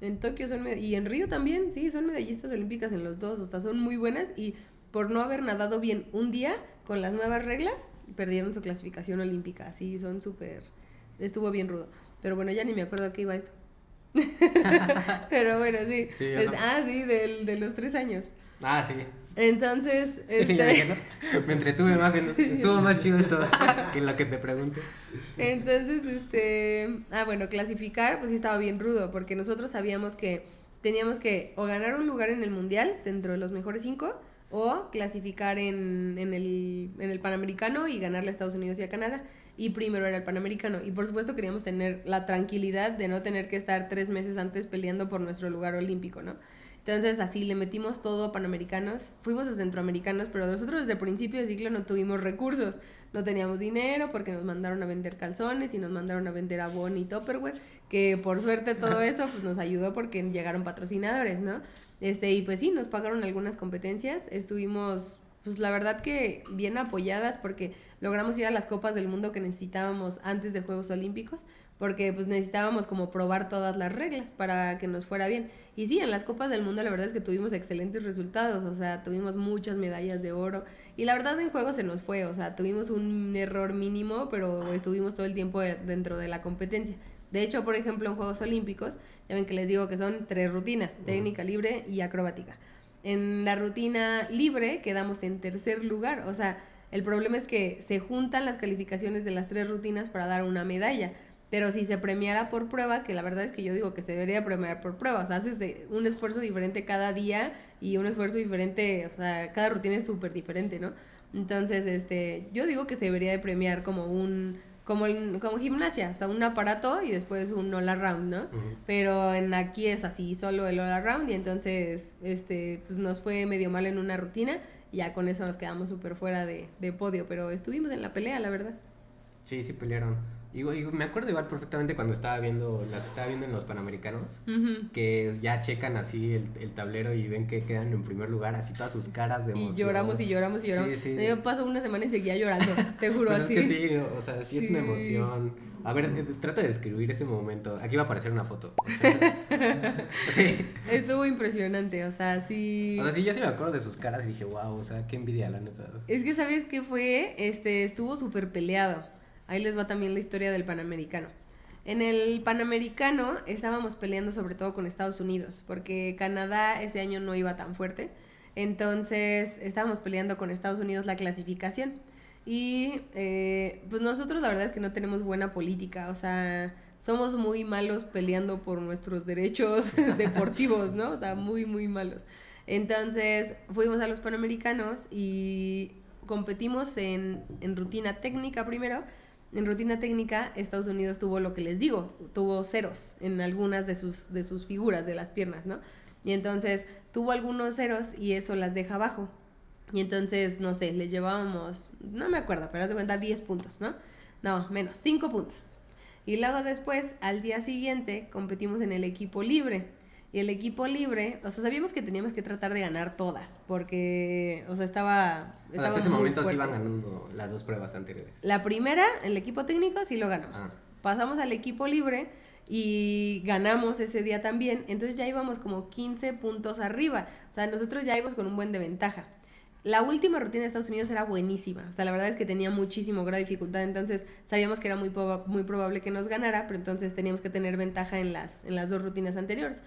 En Tokio y en Río también, sí, son medallistas olímpicas en los 2, o sea, son muy buenas y por no haber nadado bien un día con las nuevas reglas, perdieron su clasificación olímpica, así son súper, estuvo bien rudo, pero bueno, ya ni me acuerdo a qué iba eso. Pero bueno, sí, sí, sí, de los 3 años. Ah, sí. Entonces, me entretuve más, estuvo más chido esto que lo que te pregunto. Entonces, bueno, clasificar, pues sí estaba bien rudo, porque nosotros sabíamos que teníamos que o ganar un lugar en el mundial dentro de los mejores 5, o clasificar en el Panamericano y ganarle a Estados Unidos y a Canadá. Y primero era el Panamericano. Y por supuesto queríamos tener la tranquilidad de no tener que estar 3 meses antes peleando por nuestro lugar olímpico, ¿no? Entonces así le metimos todo a Panamericanos, fuimos a Centroamericanos, pero nosotros desde el principio de ciclo no tuvimos recursos, no teníamos dinero porque nos mandaron a vender calzones y nos mandaron a vender Avon y Tupperware, que por suerte todo eso pues nos ayudó porque llegaron patrocinadores, ¿no? Y pues sí, nos pagaron algunas competencias, estuvimos pues la verdad que bien apoyadas porque logramos ir a las copas del mundo que necesitábamos antes de Juegos Olímpicos, porque pues necesitábamos como probar todas las reglas para que nos fuera bien. Y sí, en las copas del mundo la verdad es que tuvimos excelentes resultados, o sea, tuvimos muchas medallas de oro y la verdad en juego se nos fue, o sea, tuvimos un error mínimo, pero estuvimos todo el tiempo dentro de la competencia. De hecho, por ejemplo, en Juegos Olímpicos, ya ven que les digo que son 3 rutinas, técnica, libre y acrobática. En la rutina libre quedamos en tercer lugar, o sea, el problema es que se juntan las calificaciones de las 3 rutinas para dar una medalla, pero si se premiara por prueba, que la verdad es que yo digo que se debería premiar por prueba, o sea, haces un esfuerzo diferente cada día y un esfuerzo diferente, o sea, cada rutina es súper diferente, ¿no? Entonces, yo digo que se debería de premiar como como gimnasia, o sea, un aparato y después un all around, ¿no? Uh-huh. Pero aquí es así, solo el all around y entonces, pues nos fue medio mal en una rutina y ya con eso nos quedamos súper fuera de podio, pero estuvimos en la pelea, la verdad. Sí, sí pelearon. Y me acuerdo igual perfectamente cuando las estaba viendo en los Panamericanos, uh-huh, que ya checan así el tablero y ven que quedan en primer lugar, así todas sus caras de emoción. Y lloramos. Sí, sí. Yo paso una semana y seguía llorando, te juro, pues así. Es que sí, o sea, sí es una emoción. A ver, trata de describir ese momento. Aquí va a aparecer una foto. Sí. Estuvo impresionante, o sea, sí. O sea, sí, yo sí me acuerdo de sus caras y dije, wow, o sea, qué envidia, la neta. Es que, ¿sabes qué fue? Estuvo súper peleado. Ahí les va también la historia del Panamericano. En el Panamericano estábamos peleando sobre todo con Estados Unidos, porque Canadá ese año no iba tan fuerte. Entonces estábamos peleando con Estados Unidos la clasificación. Y pues nosotros la verdad es que no tenemos buena política, o sea, somos muy malos peleando por nuestros derechos deportivos, ¿no? O sea, muy, muy malos. Entonces fuimos a los Panamericanos y competimos en rutina técnica primero. En rutina técnica, Estados Unidos tuvo lo que les digo, tuvo ceros en algunas de sus figuras de las piernas, ¿no? Y entonces tuvo algunos ceros y eso las deja abajo. Y entonces, no sé, les llevábamos, no me acuerdo, pero haz de cuenta 10 puntos, ¿no? No, menos, 5 puntos. Y luego después, al día siguiente, competimos en el equipo libre. Y el equipo libre, o sea, sabíamos que teníamos que tratar de ganar todas, porque, o sea, estaba hasta ese momento sí iban ganando las 2 pruebas anteriores. La primera, el equipo técnico, sí lo ganamos. Pasamos al equipo libre y ganamos ese día también, entonces ya íbamos como 15 puntos arriba, o sea, nosotros ya íbamos con un buen de ventaja. La última rutina de Estados Unidos era buenísima, o sea, la verdad es que tenía muchísimo grado de dificultad, entonces sabíamos que era muy probable que nos ganara, pero entonces teníamos que tener ventaja en las 2 rutinas anteriores.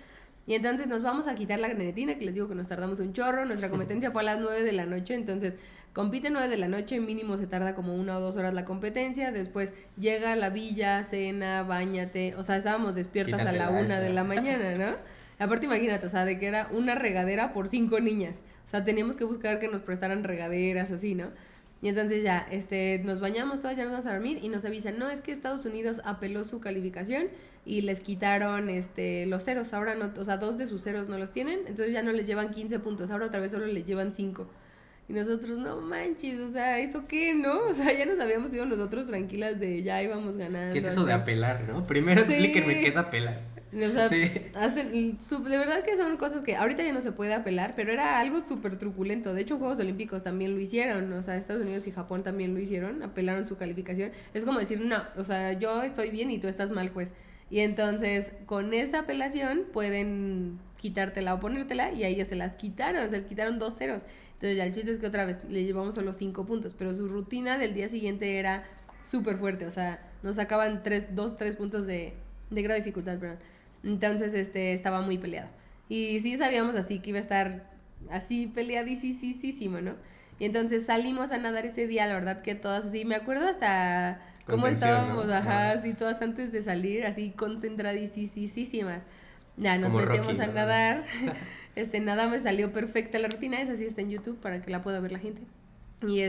Y entonces nos vamos a quitar la grenetina, que les digo que nos tardamos un chorro, nuestra competencia fue a las 9 de la noche, entonces compite 9 de la noche, mínimo se tarda como 1 o 2 horas la competencia, después llega a la villa, cena, báñate, o sea, estábamos despiertas a la 1 de la mañana, ¿no? Aparte imagínate, o sea, de que era una regadera por 5 niñas, o sea, teníamos que buscar que nos prestaran regaderas, así, ¿no? Y entonces ya, nos bañamos todas, ya nos vamos a dormir y nos avisan, no, es que Estados Unidos apeló su calificación y les quitaron los ceros, ahora no, o sea, 2 de sus ceros no los tienen, entonces ya no les llevan 15 puntos, ahora otra vez solo les llevan 5. Y nosotros, no manches, o sea, ¿eso qué, no? O sea, ya nos habíamos ido nosotros tranquilas de ya íbamos ganando. ¿Qué es eso de apelar, no? Primero explíquenme qué es apelar. O sea, sí. De verdad que son cosas que ahorita ya no se puede apelar, pero era algo súper truculento. De hecho, Juegos Olímpicos también lo hicieron, o sea, Estados Unidos y Japón también lo hicieron, apelaron su calificación. Es como decir, no, o sea, yo estoy bien y tú estás mal, juez. Y entonces, con esa apelación pueden quitártela o ponértela, y ahí ya se las quitaron, se les quitaron 2 ceros. Entonces ya el chiste es que otra vez le llevamos solo 5 puntos, pero su rutina del día siguiente era súper fuerte, o sea, nos sacaban 3 puntos de grado de dificultad, perdón. Entonces, estaba muy peleado. Y sí sabíamos así que iba a estar así peleadísimo, ¿no? Y entonces salimos a nadar ese día, la verdad que todas así, me acuerdo hasta cómo estábamos, ¿no? Ajá, así todas antes de salir, así concentradísimas. Ya, nos metemos Rocky, a nadar. nada me salió perfecta la rutina, esa sí está en YouTube para que la pueda ver la gente. Y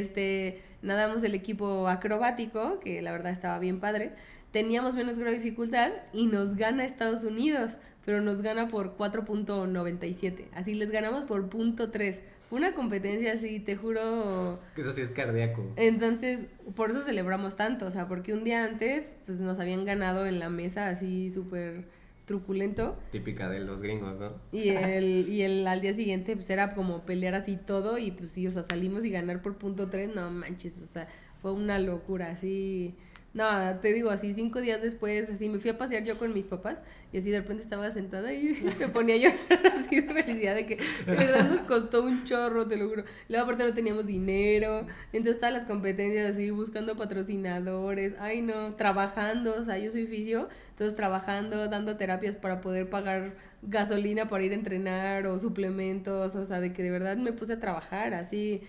nadamos el equipo acrobático, que la verdad estaba bien padre. Teníamos menos grado de dificultad y nos gana Estados Unidos, pero nos gana por 4.97. Así les ganamos por .3. Una competencia así, te juro. Que eso sí es cardíaco. Entonces, por eso celebramos tanto, o sea, porque un día antes, pues nos habían ganado en la mesa así súper truculento. Típica de los gringos, ¿no? Y al día siguiente, pues era como pelear así todo, y pues sí, o sea, salimos y ganar por .3, no manches, o sea, fue una locura, así. No, te digo, así 5 días después, así me fui a pasear yo con mis papás y así de repente estaba sentada y me ponía a llorar así de felicidad de que de verdad nos costó un chorro, te lo juro. Luego aparte no teníamos dinero, entonces todas las competencias así buscando patrocinadores, ay no, trabajando, o sea, yo soy fisio, entonces trabajando, dando terapias para poder pagar gasolina para ir a entrenar o suplementos, o sea, de que de verdad me puse a trabajar así.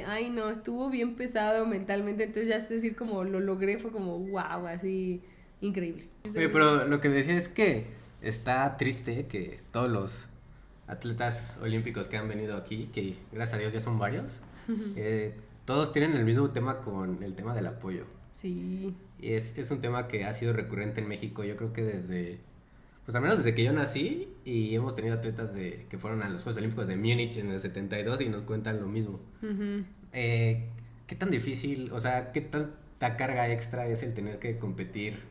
Ay no, estuvo bien pesado mentalmente, entonces ya es decir, como lo logré, fue como wow, así, increíble. Oye, pero lo que decía es que está triste que todos los atletas olímpicos que han venido aquí, que gracias a Dios ya son varios, todos tienen el mismo tema con el tema del apoyo. Sí. Y es un tema que ha sido recurrente en México, yo creo que pues al menos desde que yo nací, y hemos tenido atletas que fueron a los Juegos Olímpicos de Múnich en el 72 y nos cuentan lo mismo. Uh-huh. ¿Qué tan difícil, o sea, qué tanta carga extra es el tener que competir,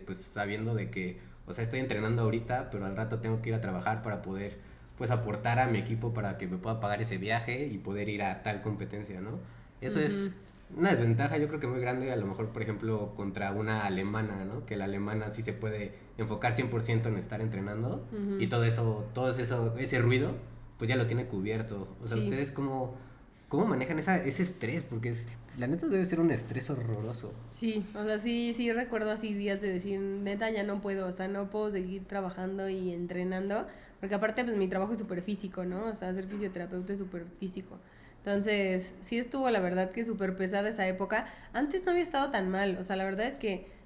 pues sabiendo de que, o sea, estoy entrenando ahorita, pero al rato tengo que ir a trabajar para poder, pues, aportar a mi equipo para que me pueda pagar ese viaje y poder ir a tal competencia, ¿no? Eso es una desventaja, yo creo que muy grande, a lo mejor, por ejemplo, contra una alemana, ¿no? Que la alemana sí se puede enfocar 100% en estar entrenando, y todo eso, ese ruido, pues ya lo tiene cubierto. O sea, sí. ¿Ustedes cómo manejan ese estrés? Porque la neta debe ser un estrés horroroso. Sí, o sea, sí recuerdo así días de decir, neta, ya no puedo, o sea, no puedo seguir trabajando y entrenando, porque aparte, pues, mi trabajo es súper físico, ¿no? O sea, ser fisioterapeuta es súper físico. Entonces, sí estuvo, la verdad, que súper pesada esa época. Antes no había estado tan mal, o sea, la verdad es que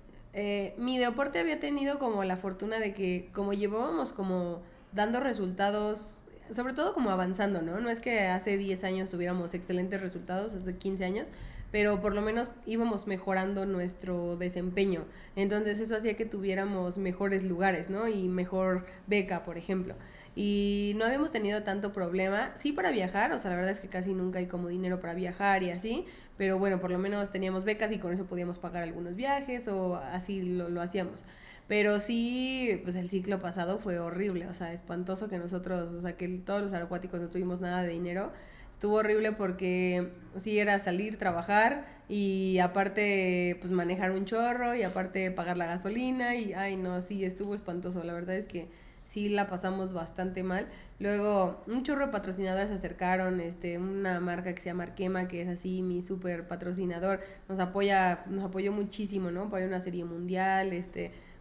mi deporte había tenido como la fortuna de que como llevábamos como dando resultados, sobre todo como avanzando, ¿no? No es que hace 10 años tuviéramos excelentes resultados, hace 15 años, pero por lo menos íbamos mejorando nuestro desempeño. Entonces eso hacía que tuviéramos mejores lugares, ¿no? Y mejor beca, por ejemplo. Y no habíamos tenido tanto problema, sí para viajar, o sea, la verdad es que casi nunca hay como dinero para viajar y así, pero bueno, por lo menos teníamos becas y con eso podíamos pagar algunos viajes o así lo hacíamos. Pero sí, pues el ciclo pasado fue horrible, o sea, espantoso que nosotros, o sea, que todos los aerocuáticos no tuvimos nada de dinero. Estuvo horrible porque sí era salir, trabajar y aparte pues manejar un chorro y aparte pagar la gasolina y ay no, sí, estuvo espantoso, la verdad es que sí la pasamos bastante mal. Luego un chorro de patrocinadores se acercaron, una marca que se llama Arquema, que es así mi súper patrocinador, nos apoyó muchísimo, ¿no? Para una serie mundial,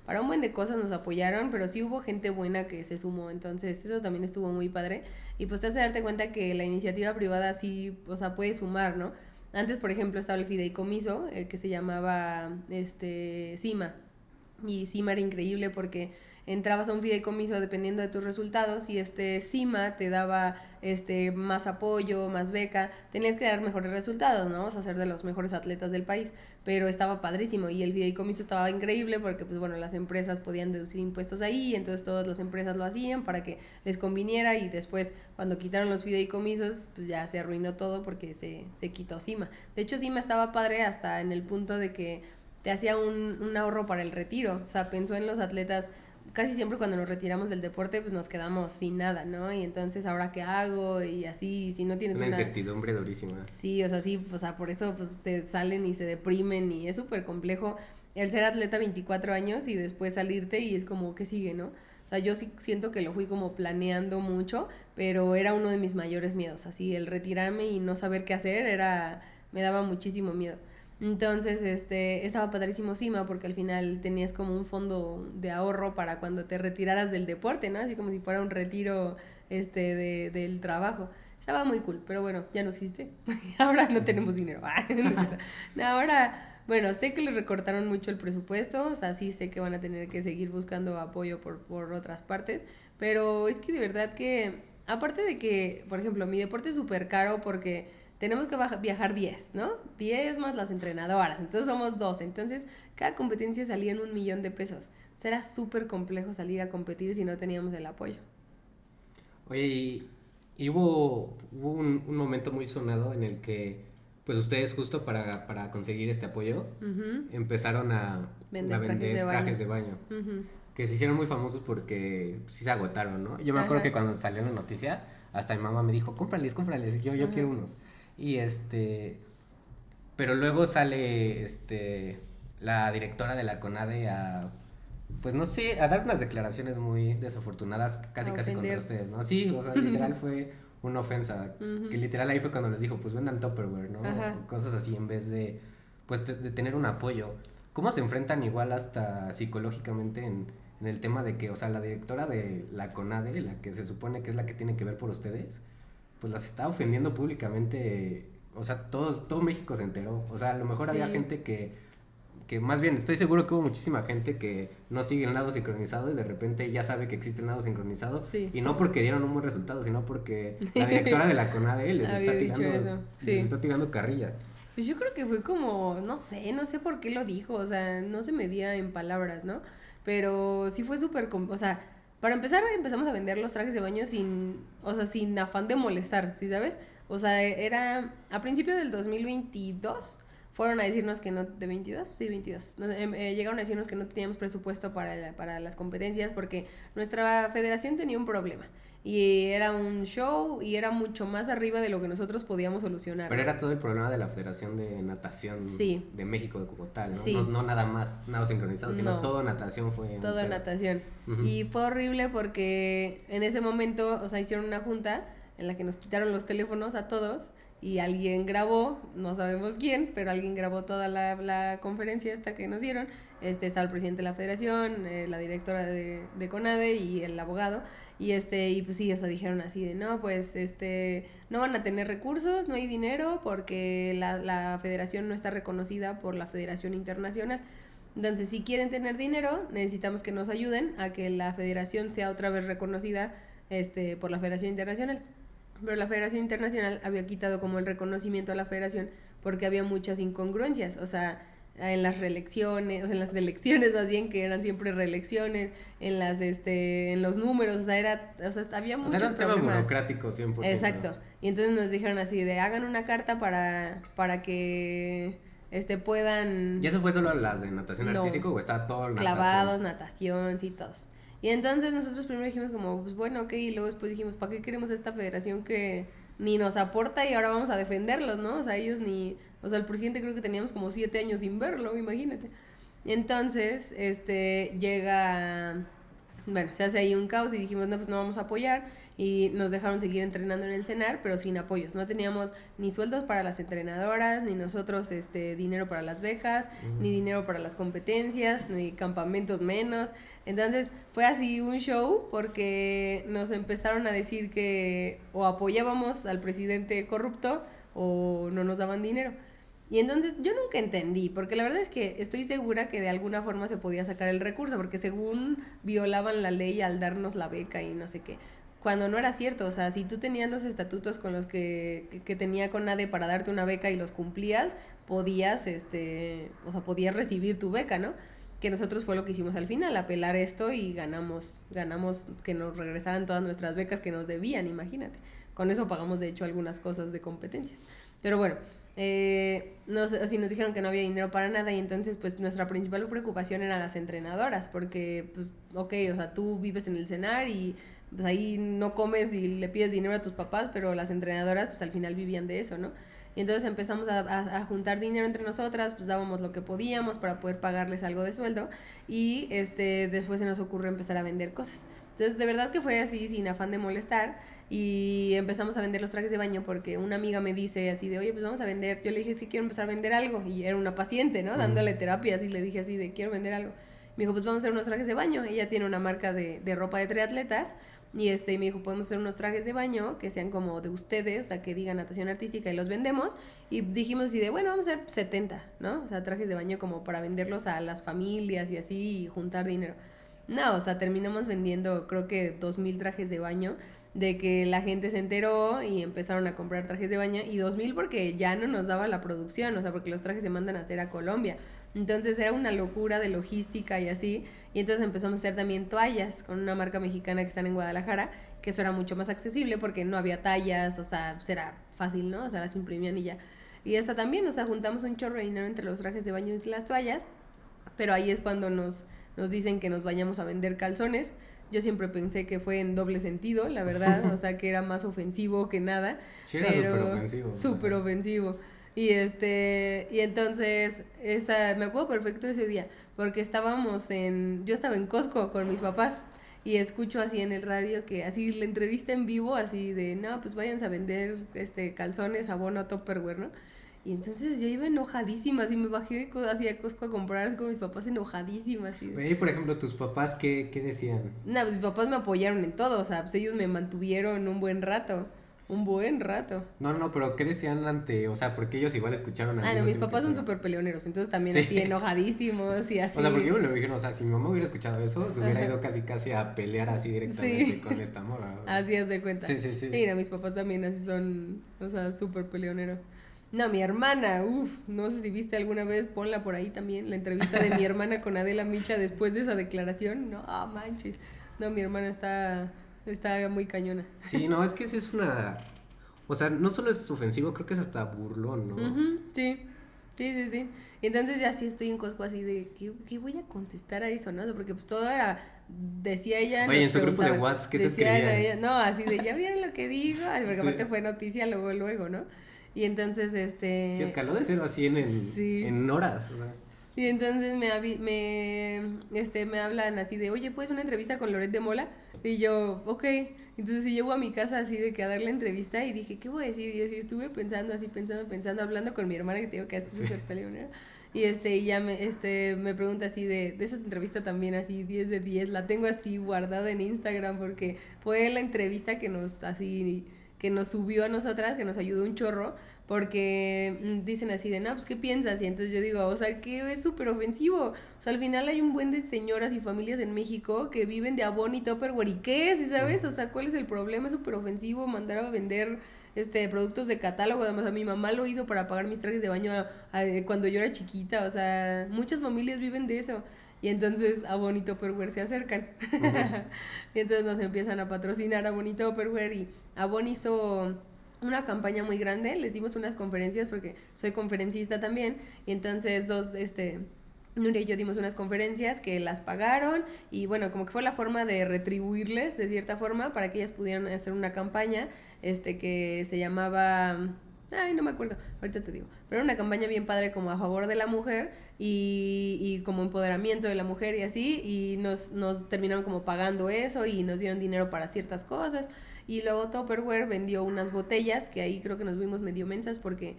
para un buen de cosas nos apoyaron, pero sí hubo gente buena que se sumó, entonces eso también estuvo muy padre. Y pues te hace darte cuenta que la iniciativa privada sí, o sea, puede sumar, ¿no? Antes, por ejemplo, estaba el fideicomiso, que se llamaba CIMA, y CIMA era increíble porque entrabas a un fideicomiso dependiendo de tus resultados y CIMA te daba más apoyo, más beca, tenías que dar mejores resultados, ¿no? O sea, ser de los mejores atletas del país, pero estaba padrísimo y el fideicomiso estaba increíble porque, pues bueno, las empresas podían deducir impuestos ahí, entonces todas las empresas lo hacían para que les conviniera y después cuando quitaron los fideicomisos, pues ya se arruinó todo porque se quitó CIMA. De hecho, CIMA estaba padre hasta en el punto de que te hacía un ahorro para el retiro, o sea, pensó en los atletas. Casi siempre cuando nos retiramos del deporte pues nos quedamos sin nada, ¿no? Y entonces ahora qué hago y así, si no tienes una incertidumbre durísima. Sí, o sea, sí, o sea, por eso pues se salen y se deprimen y es súper complejo el ser atleta 24 años y después salirte y es como, ¿qué sigue, no? O sea, yo sí siento que lo fui como planeando mucho, pero era uno de mis mayores miedos, así el retirarme y no saber qué hacer me daba muchísimo miedo. Entonces, estaba padrísimo CIMA porque al final tenías como un fondo de ahorro para cuando te retiraras del deporte, ¿no? Así como si fuera un retiro, del trabajo. Estaba muy cool, pero bueno, ya no existe. Ahora no tenemos dinero. Ahora, bueno, sé que les recortaron mucho el presupuesto, o sea, sí sé que van a tener que seguir buscando apoyo por otras partes, pero es que de verdad que, aparte de que, por ejemplo, mi deporte es súper caro porque tenemos que viajar 10, ¿no? 10 más las entrenadoras, entonces somos 12, entonces cada competencia salía en 1,000,000 de pesos. O sea, era súper complejo salir a competir si no teníamos el apoyo. Oye, y hubo un momento muy sonado en el que, pues ustedes justo para conseguir este apoyo, empezaron a Vender trajes de baño. Ujú. Que se hicieron muy famosos porque sí se agotaron, ¿no? Yo me acuerdo que cuando salió la noticia, hasta mi mamá me dijo, cómprales, y yo quiero unos. Y pero luego sale, la directora de la CONADE pues no sé, a dar unas declaraciones muy desafortunadas, casi contra ustedes, ¿no? Sí, o sea, literal fue una ofensa, que literal ahí fue cuando les dijo, pues vendan Tupperware, ¿no? Cosas así en vez de, pues de tener un apoyo. ¿Cómo se enfrentan igual hasta psicológicamente en el tema de que, o sea, la directora de la CONADE, la que se supone que es la que tiene que ver por ustedes, pues las está ofendiendo públicamente, o sea, todo México se enteró, o sea, a lo mejor había gente que más bien, estoy seguro que hubo muchísima gente que no sigue el nado sincronizado y de repente ya sabe que existe el nado sincronizado, y no porque dieron un buen resultado, sino porque la directora de la CONADE les está tirando carrilla. Pues yo creo que fue como, no sé por qué lo dijo, o sea, no se medía en palabras, ¿no? Pero sí fue súper, o sea, para empezar empezamos a vender los trajes de baño sin afán de molestar, ¿sí sabes? O sea, era a principio del 2022, fueron a decirnos que no, ¿de 22? Sí, 22. Llegaron a decirnos que no teníamos presupuesto para las competencias porque nuestra federación tenía un problema. Y era un show y era mucho más arriba de lo que nosotros podíamos solucionar. Pero era todo el problema de la Federación de Natación de México como tal, ¿no? Sí. No nada más nado sincronizado, sino todo natación fue... Todo natación. Y fue horrible porque en ese momento, o sea, hicieron una junta en la que nos quitaron los teléfonos a todos y alguien grabó, no sabemos quién, pero alguien grabó toda la conferencia esta que nos dieron. Estaba el presidente de la federación, la directora de CONADE y el abogado. Y pues sí, o sea, dijeron así de, no, pues, no van a tener recursos, no hay dinero, porque la federación no está reconocida por la Federación Internacional. Entonces, si quieren tener dinero, necesitamos que nos ayuden a que la federación sea otra vez reconocida, por la Federación Internacional. Pero la Federación Internacional había quitado como el reconocimiento a la federación porque había muchas incongruencias, o sea, en las reelecciones, o sea, en las elecciones más bien, que eran siempre reelecciones, en los números, o sea, había muchos problemas. O sea, era un tema burocrático 100%. Exacto. Y entonces nos dijeron así de, hagan una carta para que puedan... ¿Y eso fue solo las de natación artístico o está todo natación? Clavados, natación, sí, todos. Y entonces nosotros primero dijimos como, pues bueno, ok, y luego después dijimos, ¿para qué queremos esta federación que ni nos aporta y ahora vamos a defenderlos, ¿no? O sea, ellos ni... O sea, el presidente creo que teníamos como 7 años sin verlo, imagínate. Entonces, llega... Bueno, se hace ahí un caos y dijimos, no, pues no vamos a apoyar. Y nos dejaron seguir entrenando en el CENAR, pero sin apoyos. No teníamos ni sueldos para las entrenadoras, ni nosotros dinero para las becas, ni dinero para las competencias, ni campamentos menos. Entonces fue así un show porque nos empezaron a decir que o apoyábamos al presidente corrupto o no nos daban dinero. Y entonces yo nunca entendí, porque la verdad es que estoy segura que de alguna forma se podía sacar el recurso, porque según violaban la ley al darnos la beca y no sé qué, cuando no era cierto. O sea, si tú tenías los estatutos con los que tenía CONADE para darte una beca y los cumplías, podías, podías recibir tu beca, ¿no? Que nosotros fue lo que hicimos al final, apelar esto y ganamos que nos regresaran todas nuestras becas que nos debían, imagínate. Con eso pagamos, de hecho, algunas cosas de competencias. Pero bueno, así nos dijeron que no había dinero para nada y entonces pues nuestra principal preocupación eran las entrenadoras, porque pues, ok, o sea, tú vives en el CENAR y pues ahí no comes y le pides dinero a tus papás, pero las entrenadoras pues al final vivían de eso, ¿no? Y entonces empezamos a juntar dinero entre nosotras, pues dábamos lo que podíamos para poder pagarles algo de sueldo y después se nos ocurrió empezar a vender cosas. Entonces de verdad que fue así sin afán de molestar y empezamos a vender los trajes de baño porque una amiga me dice así de, oye, pues vamos a vender. Yo le dije, sí, quiero empezar a vender algo y era una paciente, ¿no? Dándole terapias y le dije así de, quiero vender algo. Me dijo, pues vamos a hacer unos trajes de baño. Ella tiene una marca de ropa de triatletas y me dijo, podemos hacer unos trajes de baño que sean como de ustedes, o sea, que digan natación artística y los vendemos, y dijimos así de, bueno, vamos a hacer 70, ¿no? O sea, trajes de baño como para venderlos a las familias y así, y juntar dinero. No, o sea, terminamos vendiendo creo que 2,000 trajes de baño, de que la gente se enteró y empezaron a comprar trajes de baño, y 2,000 porque ya no nos daba la producción, o sea, porque los trajes se mandan a hacer a Colombia. Entonces era una locura de logística y así, y entonces empezamos a hacer también toallas con una marca mexicana que están en Guadalajara, que eso era mucho más accesible porque no había tallas, o sea, pues era fácil, ¿no? O sea, las imprimían y ya. Y esta también, o sea, juntamos un chorro de dinero entre los trajes de baño y las toallas, pero ahí es cuando nos dicen que nos vayamos a vender calzones. Yo siempre pensé que fue en doble sentido, la verdad, o sea, que era más ofensivo que nada. Sí, era súper ofensivo. Súper ofensivo. Y y entonces, me acuerdo perfecto ese día, porque yo estaba en Costco con mis papás, y escucho así en el radio que así la entrevista en vivo, así de, no, pues váyanse a vender calzones, abono, Tupperware, ¿no? Y entonces yo iba enojadísima, así me bajé así a Costco a comprar con mis papás enojadísima, así. Y por ejemplo, tus papás, ¿qué decían? No, pues mis papás me apoyaron en todo, o sea, pues ellos me mantuvieron un buen rato. No, pero ¿qué decían o sea, porque ellos igual escucharon no, mis papás son súper peleoneros, entonces también sí. Así enojadísimos y así. O sea, porque yo me lo dijeron, o sea, si mi mamá hubiera escuchado eso, se hubiera ido casi a pelear así directamente con esta morra. ¿No? Así haz de cuenta. Sí. Mira, mis papás también así son, o sea, súper peleoneros. No, mi hermana, no sé si viste alguna vez, ponla por ahí también, la entrevista de mi hermana con Adela Micha después de esa declaración. No, manches. No, mi hermana está muy cañona. Sí, no, es que esa es una... O sea, no solo es ofensivo, creo que es hasta burlón, ¿no? Sí. Y entonces ya sí estoy en Costco así de, ¿qué voy a contestar a eso, no? Porque pues todo era, decía ella... Oye, en su grupo de WhatsApp, ¿qué se escribía? No, así de, ¿ya vieron lo que dijo? Porque aparte fue noticia luego, ¿no? Y entonces, Sí, escaló de cero así en horas, ¿verdad? Y entonces me hablan así de, oye, ¿puedes una entrevista con Loret de Mola? Y yo, ok. Entonces llego a mi casa así de que a dar la entrevista y dije, ¿qué voy a decir? Y así estuve pensando, hablando con mi hermana que te digo que hace súper peleonera. Y ya me pregunta así de esa entrevista también así 10 de 10, la tengo así guardada en Instagram porque fue la entrevista que nos subió a nosotras, que nos ayudó un chorro, porque dicen así de, no, pues, ¿qué piensas? Y entonces yo digo, o sea, que es súper ofensivo. O sea, al final hay un buen de señoras y familias en México que viven de Avon y Tupperware, ¿y qué? ¿Sí sabes? O sea, ¿cuál es el problema? Es súper ofensivo mandar a vender productos de catálogo. Además, a mi mamá lo hizo para pagar mis trajes de baño cuando yo era chiquita. O sea, muchas familias viven de eso. Y entonces Avon y Tupperware se acercan. Y entonces nos empiezan a patrocinar Avon y Tupperware, y Avon hizo una campaña muy grande, les dimos unas conferencias porque soy conferencista también, y entonces Nuria y yo dimos unas conferencias que las pagaron, y bueno, como que fue la forma de retribuirles de cierta forma para que ellas pudieran hacer una campaña que se llamaba... Ay, no me acuerdo, ahorita te digo. Pero era una campaña bien padre como a favor de la mujer y como empoderamiento de la mujer y así, y nos terminaron como pagando eso y nos dieron dinero para ciertas cosas. Y luego Tupperware vendió unas botellas, que ahí creo que nos vimos medio mensas porque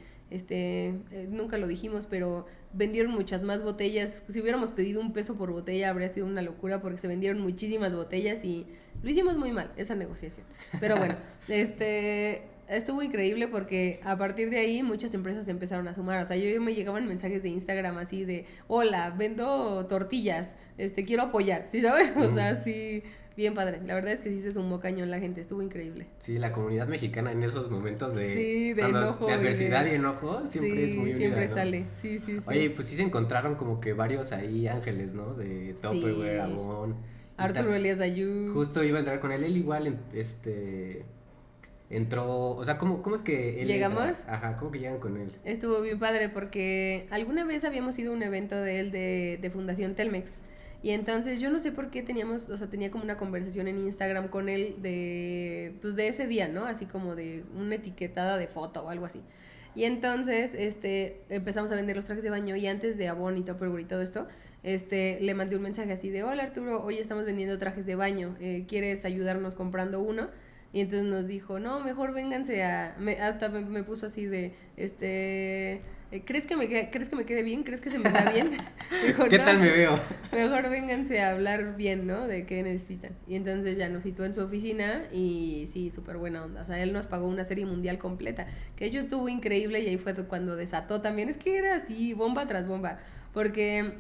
nunca lo dijimos, pero vendieron muchas más botellas. Si hubiéramos pedido $1 por botella habría sido una locura porque se vendieron muchísimas botellas y lo hicimos muy mal, esa negociación. Pero bueno, estuvo increíble porque a partir de ahí muchas empresas se empezaron a sumar. O sea, yo me llegaban mensajes de Instagram así de, hola, vendo tortillas, quiero apoyar, ¿sí sabes? O sea, sí, bien padre. La verdad es que sí se sumó cañón la gente, estuvo increíble. Sí, la comunidad mexicana en esos momentos de enojo, de adversidad y enojo siempre es muy unida, siempre ¿no? sale, sí. Oye, pues sí se encontraron como que varios ahí ángeles, ¿no? De Tupperware, Avon. Arturo Elías Ayú. Justo iba a entrar con él igual, entró, o sea, ¿cómo es que él ¿Llegamos? entra? Ajá, ¿cómo que llegan con él? Estuvo bien padre porque alguna vez habíamos ido a un evento de él de Fundación Telmex, y entonces yo no sé por qué tenía como una conversación en Instagram con él de ese día, ¿no? Así como de una etiquetada de foto o algo así. Y entonces, empezamos a vender los trajes de baño, y antes de Avon y Tupperware y todo esto, le mandé un mensaje así de, hola Arturo, hoy estamos vendiendo trajes de baño, ¿quieres ayudarnos comprando uno? Y entonces nos dijo, no, mejor vénganse hasta me puso así de, ¿crees que me quede bien? ¿Crees que se me da bien? Dijo, ¿Qué no, tal me veo? mejor vénganse a hablar bien, ¿no? De qué necesitan. Y entonces ya nos situó en su oficina y sí, súper buena onda. O sea, él nos pagó una serie mundial completa, que de hecho estuvo increíble y ahí fue cuando desató también. Es que era así, bomba tras bomba. Porque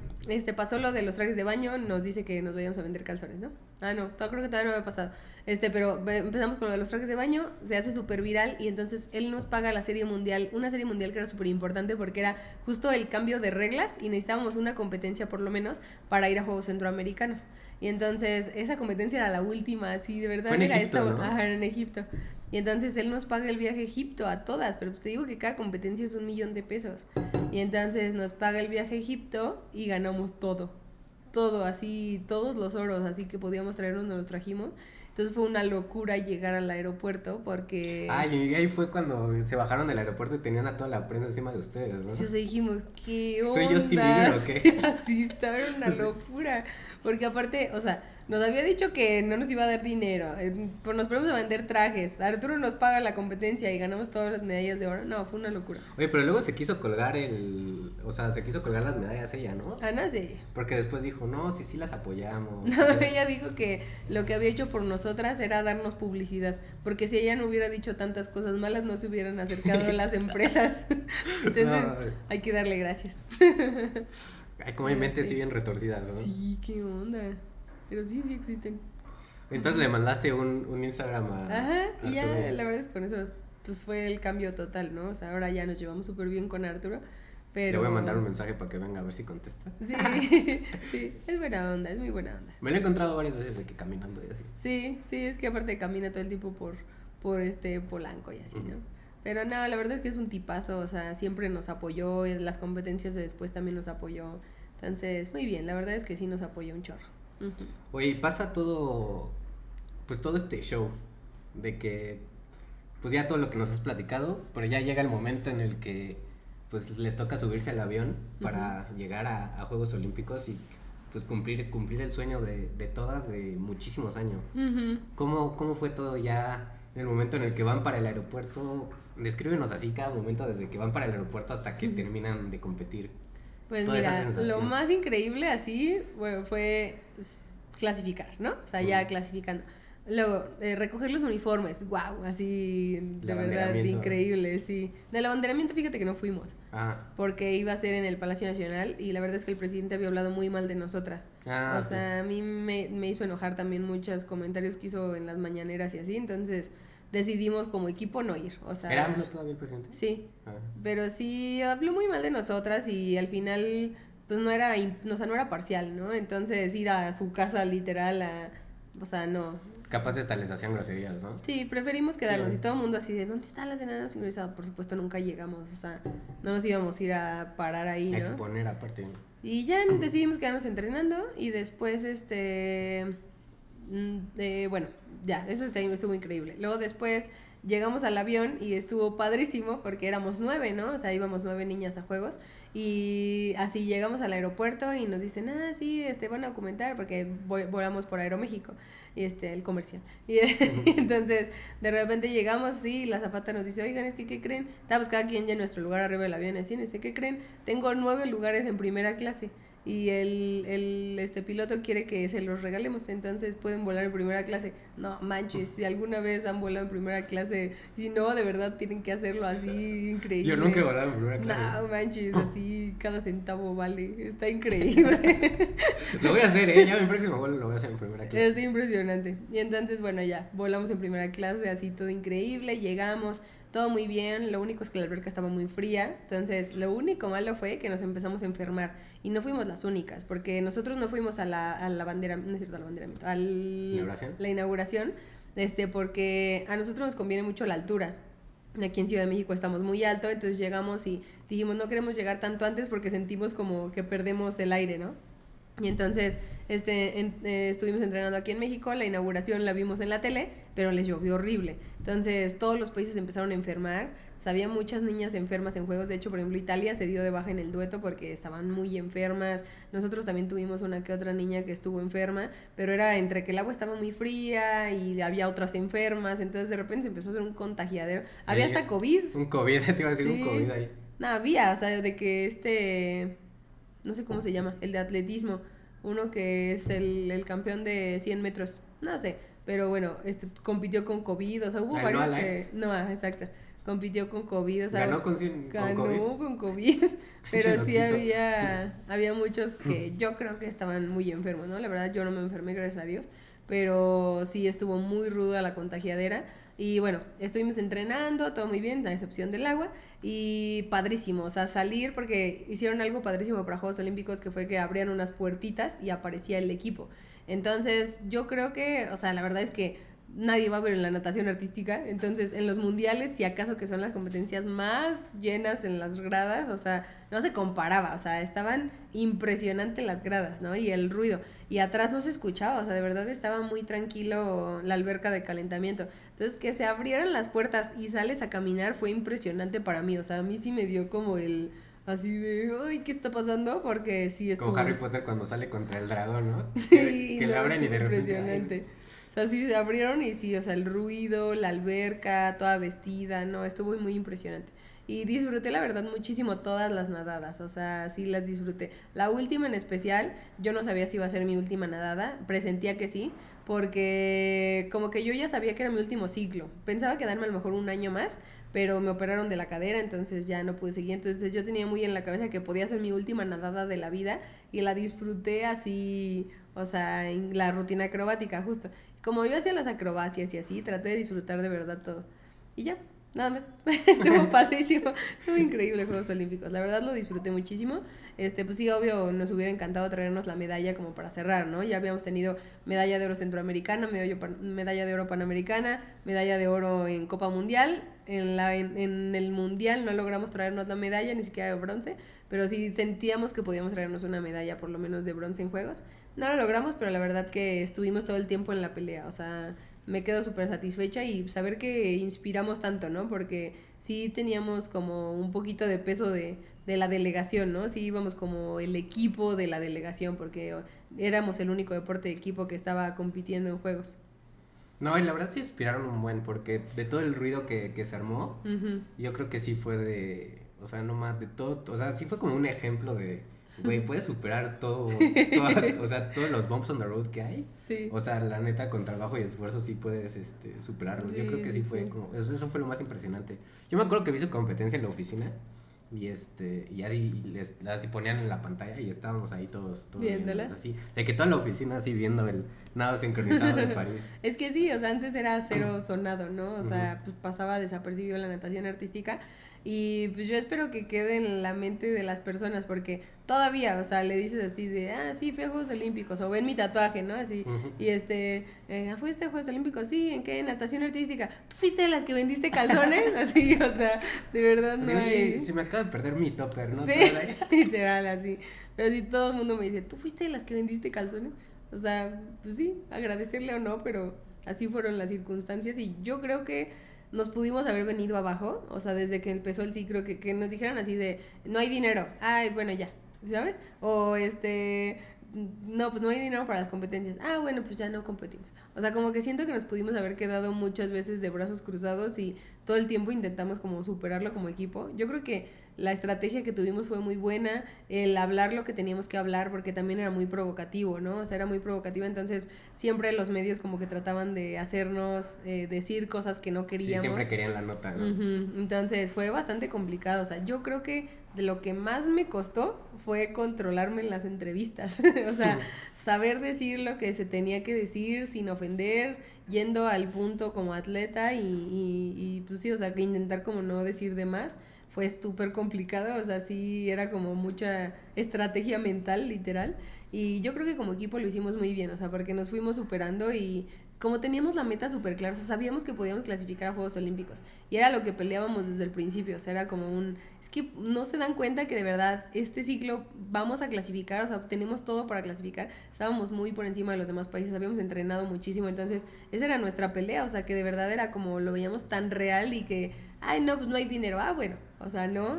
pasó lo de los trajes de baño, nos dice que nos vayamos a vender calzones, ¿no? Ah, no, creo que todavía no había pasado. Pero empezamos con lo de los trajes de baño, se hace súper viral y entonces él nos paga la serie mundial, una serie mundial que era súper importante porque era justo el cambio de reglas y necesitábamos una competencia por lo menos para ir a Juegos Centroamericanos. Y entonces esa competencia era la última, así de verdad. Fue en era Egipto, esta, ¿no? Ajá, en Egipto. Y entonces él nos paga el viaje a Egipto a todas, pero pues te digo que cada competencia es $1,000,000. Y entonces nos paga el viaje a Egipto y ganamos todo, así, todos los oros, así que podíamos traernos, nos los trajimos. Entonces fue una locura llegar al aeropuerto porque... Ay, y ahí fue cuando se bajaron del aeropuerto y tenían a toda la prensa encima de ustedes, ¿no? Sí, o sea, dijimos, ¿qué onda? ¿Soy Justin Bieber o qué? Así, estaba una locura. Porque aparte, o sea, nos había dicho que no nos iba a dar dinero, pues nos ponemos a vender trajes, Arturo nos paga la competencia y ganamos todas las medallas de oro. No, fue una locura. Oye, pero luego se quiso colgar se quiso colgar las medallas ella, ¿no? Ana sí. Porque después dijo, no, sí las apoyamos. No, ella dijo que lo que había hecho por nosotras era darnos publicidad, porque si ella no hubiera dicho tantas cosas malas no se hubieran acercado a las empresas. Entonces, No. hay que darle gracias. Ay, como hay mentes así bien retorcidas, ¿no? Sí, qué onda. Pero sí existen. Entonces le mandaste un Instagram a Ajá, y ya Arturo. la verdad es que con eso pues fue el cambio total, ¿no? O sea, ahora ya nos llevamos súper bien con Arturo, pero... Le voy a mandar un mensaje para que venga a ver si contesta. Sí, sí, es buena onda, es muy buena onda. Me lo he encontrado varias veces de que caminando y así. Sí, es que aparte camina todo el tiempo por Polanco y así, ¿no? Pero no, la verdad es que es un tipazo, o sea, siempre nos apoyó, en las competencias de después también nos apoyó, entonces, muy bien, la verdad es que sí nos apoyó un chorro. Oye, y pasa todo, pues todo este show de que, pues ya todo lo que nos has platicado, pero ya llega el momento en el que, pues les toca subirse al avión para llegar a Juegos Olímpicos y, pues cumplir el sueño de todas de muchísimos años. ¿Cómo fue todo ya en el momento en el que van para el aeropuerto? Descríbenos así cada momento desde que van para el aeropuerto hasta que terminan de competir. Pues Toda esa mira, sensación. lo más increíble así, bueno, fue clasificar, ¿no? O sea, ya clasificando. Luego, recoger los uniformes, wow, así, de verdad, abanderamiento. increíble, sí. Del abanderamiento, fíjate que no fuimos, Ah, porque iba a ser en el Palacio Nacional y la verdad es que el presidente había hablado muy mal de nosotras. O sea, a mí me hizo enojar también muchos comentarios que hizo en las mañaneras y así, entonces decidimos como equipo no ir, o sea... ¿Era AMLO todavía el presidente? Sí, Ah. pero sí habló muy mal de nosotras y al final pues no era parcial, ¿no? Entonces ir a su casa literal o sea, no. Capaz hasta les hacían groserías, ¿no? Sí, preferimos quedarnos Sí. y todo el mundo así de ¿dónde están las enanas sincronizadas? Por supuesto nunca llegamos, o sea, no nos íbamos a ir a parar ahí, A ¿no? exponer aparte. Y ya decidimos quedarnos entrenando y después bueno, ya, eso estuvo increíble. Luego después llegamos al avión y estuvo padrísimo porque éramos 9, ¿no? O sea, íbamos 9 niñas a juegos y así llegamos al aeropuerto y nos dicen, sí, van a documentar porque volamos por Aeroméxico y el comercial. Y entonces, de repente llegamos así y la azafata nos dice, oigan, es que, ¿qué creen? Estábamos cada quien ya en nuestro lugar arriba del avión y así, nos dice, ¿qué creen? Tengo 9 lugares en primera clase. Y el piloto quiere que se los regalemos, entonces pueden volar en primera clase. No manches, si alguna vez han volado en primera clase, si no, de verdad tienen que hacerlo así, increíble. Yo nunca he volado en primera clase. No manches, así cada centavo vale, está increíble. Lo voy a hacer, ya mi próximo vuelo lo voy a hacer en primera clase. Está impresionante. Y entonces, bueno, ya, volamos en primera clase, así todo increíble, llegamos, todo muy bien, lo único es que la alberca estaba muy fría, entonces lo único malo fue que nos empezamos a enfermar y no fuimos las únicas, porque nosotros no fuimos a la bandera, no es cierto, al abanderamiento, la inauguración, porque a nosotros nos conviene mucho la altura. Aquí en Ciudad de México estamos muy alto, entonces llegamos y dijimos no queremos llegar tanto antes porque sentimos como que perdemos el aire, ¿no? Y entonces estuvimos entrenando aquí en México, la inauguración la vimos en la tele, pero les llovió horrible. Entonces todos los países empezaron a enfermar, había muchas niñas enfermas en juegos, de hecho, por ejemplo, Italia se dio de baja en el dueto porque estaban muy enfermas, nosotros también tuvimos una que otra niña que estuvo enferma, pero era entre que el agua estaba muy fría y había otras enfermas, entonces de repente se empezó a hacer un contagiadero, había hasta COVID. Un COVID, te iba a decir Sí. un COVID ahí. No, había, o sea, de que no sé cómo se llama, el de atletismo, uno que es el campeón de 100 metros, no sé, pero bueno, compitió con COVID, o sea, hubo varios que... No, exacto, compitió con COVID, o sea... Ganó con ganó con COVID, pero sí Loquito. había muchos que yo creo que estaban muy enfermos, ¿no? La verdad yo no me enfermé, gracias a Dios, pero sí estuvo muy ruda la contagiadera. Y bueno, estuvimos entrenando, todo muy bien, a excepción del agua, y padrísimo, o sea, salir porque hicieron algo padrísimo para Juegos Olímpicos, que fue que abrían unas puertitas y aparecía el equipo. Entonces, yo creo que, o sea, la verdad es que nadie va a ver en la natación artística, entonces en los mundiales, si acaso que son las competencias más llenas en las gradas, o sea, no se comparaba, o sea, estaban impresionantes las gradas, ¿no? Y el ruido, y atrás no se escuchaba, o sea, de verdad estaba muy tranquilo la alberca de calentamiento. Entonces, que se abrieran las puertas y sales a caminar fue impresionante para mí, o sea, a mí sí me dio como el... Así de, ay, ¿qué está pasando? Porque sí estuvo... Como Harry Potter cuando sale contra el dragón, ¿no? Sí, que no, le abren y de repente... impresionante. O sea, sí se abrieron y sí, o sea, el ruido, la alberca, toda vestida, no, estuvo muy impresionante. Y disfruté, la verdad, muchísimo todas las nadadas, o sea, sí las disfruté. La última en especial, yo no sabía si iba a ser mi última nadada, presentía que sí, porque como que yo ya sabía que era mi último ciclo. Pensaba quedarme a lo mejor un año más, pero me operaron de la cadera, entonces ya no pude seguir. Entonces yo tenía muy en la cabeza que podía ser mi última nadada de la vida y la disfruté así, o sea, en la rutina acrobática, justo. Como yo hacía las acrobacias y así, traté de disfrutar de verdad todo. Y ya, nada más. Estuvo padrísimo. Estuvo increíble Juegos Olímpicos. La verdad lo disfruté muchísimo. Pues sí, obvio, nos hubiera encantado traernos la medalla como para cerrar, ¿no? Ya habíamos tenido medalla de oro centroamericana, medalla de oro panamericana, medalla de oro en Copa Mundial. En el Mundial no logramos traernos la medalla, ni siquiera de bronce, pero sí sentíamos que podíamos traernos una medalla por lo menos de bronce en Juegos. No lo logramos, pero la verdad que estuvimos todo el tiempo en la pelea, o sea, me quedo súper satisfecha y saber que inspiramos tanto, ¿no? Porque sí teníamos como un poquito de peso de la delegación, ¿no? Sí íbamos como el equipo de la delegación, porque éramos el único deporte de equipo que estaba compitiendo en Juegos. No, y la verdad sí inspiraron un buen, porque de todo el ruido que se armó, yo creo que sí fue o sea, no más de todo, o sea, sí fue como un ejemplo de, güey, puedes superar o sea, todos los bumps on the road que hay. Sí. O sea, la neta, con trabajo y esfuerzo sí puedes superarlos. Yo creo que sí fue como, eso fue lo más impresionante. Yo me acuerdo que vi su competencia en la oficina y y así ponían en la pantalla y estábamos ahí todos viéndola, así, de que toda la oficina así viendo el nado sincronizado de París. Es que sí, o sea, antes era cero sonado, ¿no? O sea, pues pasaba desapercibido la natación artística y pues yo espero que quede en la mente de las personas porque todavía, o sea, le dices así de, sí, fui a Juegos Olímpicos o ven mi tatuaje, ¿no? Así, y ¿fuiste a Juegos Olímpicos? Sí, ¿en qué? Natación artística. ¿Tú fuiste de las que vendiste calzones? Así, o sea, de verdad no hay... Se me acaba de perder mi topper, ¿no? Sí, literal, así. Pero sí, todo el mundo me dice, ¿tú fuiste de las que vendiste calzones? O sea, pues sí, agradecerle o no, pero así fueron las circunstancias y yo creo que nos pudimos haber venido abajo, o sea, desde que empezó el ciclo, que nos dijeran así de, no hay dinero, ay, bueno, ya, ¿sabes? O no, pues no hay dinero para las competencias, bueno, pues ya no competimos. O sea, como que siento que nos pudimos haber quedado muchas veces de brazos cruzados y todo el tiempo intentamos como superarlo como equipo. Yo creo que la estrategia que tuvimos fue muy buena, el hablar lo que teníamos que hablar, porque también era muy provocativo, ¿no? O sea, era muy provocativo, entonces siempre los medios como que trataban de hacernos decir cosas que no queríamos. Sí, siempre querían la nota, ¿no? Entonces fue bastante complicado, o sea, yo creo que de lo que más me costó fue controlarme en las entrevistas, o sea, saber decir lo que se tenía que decir sin ofender, yendo al punto como atleta y pues sí, o sea, que intentar como no decir de más. Fue súper complicado, o sea, sí era como mucha estrategia mental, literal, y yo creo que como equipo lo hicimos muy bien, o sea, porque nos fuimos superando y como teníamos la meta súper clara, o sea, sabíamos que podíamos clasificar a Juegos Olímpicos, y era lo que peleábamos desde el principio, o sea, era como es que no se dan cuenta que de verdad este ciclo vamos a clasificar, o sea, tenemos todo para clasificar, estábamos muy por encima de los demás países, habíamos entrenado muchísimo, entonces esa era nuestra pelea, o sea, que de verdad era como lo veíamos tan real y que, no, pues no hay dinero, bueno, o sea, no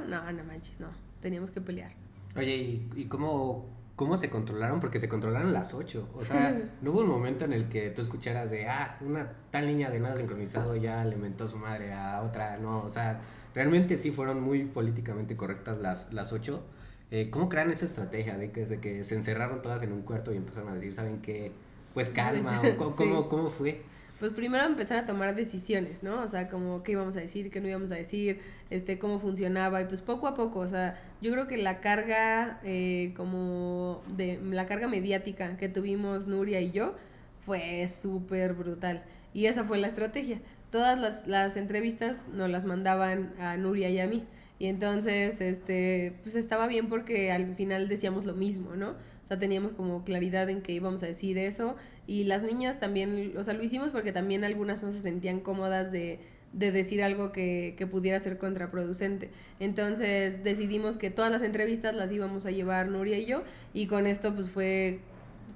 manches, no, teníamos que pelear. Oye, ¿y cómo cómo se controlaron, porque se controlaron las 8. O sea, no hubo un momento en el que tú escucharas de, una tal niña de nada sincronizado ya le mentó su madre a otra. No, o sea, realmente sí fueron muy políticamente correctas las 8. ¿Cómo crean esa estrategia de que se encerraron todas en un cuarto y empezaron a decir, ¿saben qué? Pues calma, o ¿cómo fue? Pues primero empezar a tomar decisiones, ¿no? O sea, como qué íbamos a decir, qué no íbamos a decir, cómo funcionaba, y pues poco a poco, o sea, yo creo que la carga, la carga mediática que tuvimos Nuria y yo fue súper brutal, y esa fue la estrategia. Todas las entrevistas nos las mandaban a Nuria y a mí, y entonces, pues estaba bien porque al final decíamos lo mismo, ¿no? O sea, teníamos como claridad en que íbamos a decir eso, y las niñas también, o sea, lo hicimos porque también algunas no se sentían cómodas de decir algo que pudiera ser contraproducente. Entonces decidimos que todas las entrevistas las íbamos a llevar Nuria y yo, y con esto pues fue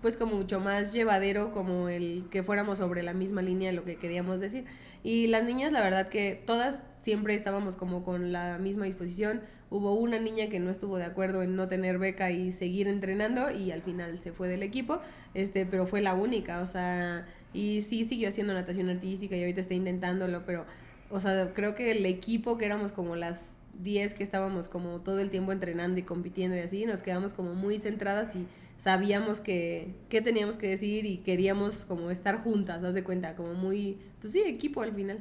pues como mucho más llevadero, como el que fuéramos sobre la misma línea de lo que queríamos decir. Y las niñas, la verdad que todas siempre estábamos como con la misma disposición. Hubo una niña que no estuvo de acuerdo en no tener beca y seguir entrenando, y al final se fue del equipo, pero fue la única, o sea, y sí siguió haciendo natación artística y ahorita está intentándolo, pero, o sea, creo que el equipo, que éramos como las 10 que estábamos como todo el tiempo entrenando y compitiendo y así, nos quedamos como muy centradas y sabíamos qué teníamos que decir, y queríamos como estar juntas, haz de cuenta, como muy, pues sí, equipo al final.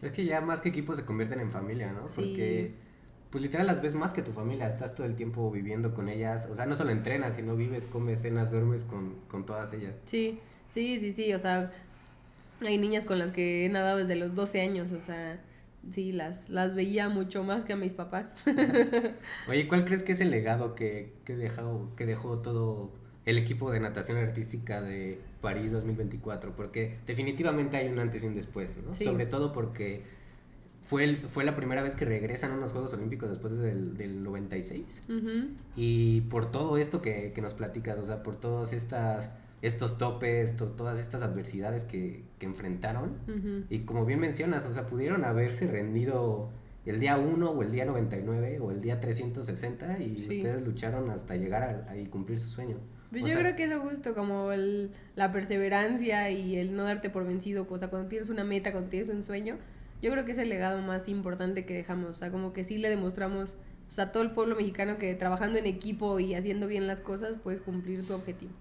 Es que ya más que equipo se convierten en familia, ¿no? Sí. Porque, pues literal las ves más que tu familia, estás todo el tiempo viviendo con ellas, o sea, no solo entrenas, sino vives, comes, cenas, duermes con todas ellas. Sí, o sea, hay niñas con las que he nadado desde los 12 años, o sea, sí, las veía mucho más que a mis papás. Oye, ¿cuál crees que es el legado que dejó todo el equipo de natación artística de París 2024? Porque definitivamente hay un antes y un después, ¿no? Sí. Sobre todo porque fue la primera vez que regresan a unos Juegos Olímpicos después del 96. Uh-huh. Y por todo esto que nos platicas, o sea, por todos estos topes, todas estas adversidades que enfrentaron. Uh-huh. Y como bien mencionas, o sea, pudieron haberse rendido el día 1 o el día 99 o el día 360, y Sí. ustedes lucharon hasta llegar a cumplir su sueño. Pues O yo sea, creo que eso justo, como la perseverancia y el no darte por vencido, o sea, cuando tienes una meta, cuando tienes un sueño, yo creo que es el legado más importante que dejamos, o sea, como que sí le demostramos, o sea, a todo el pueblo mexicano que trabajando en equipo y haciendo bien las cosas puedes cumplir tu objetivo.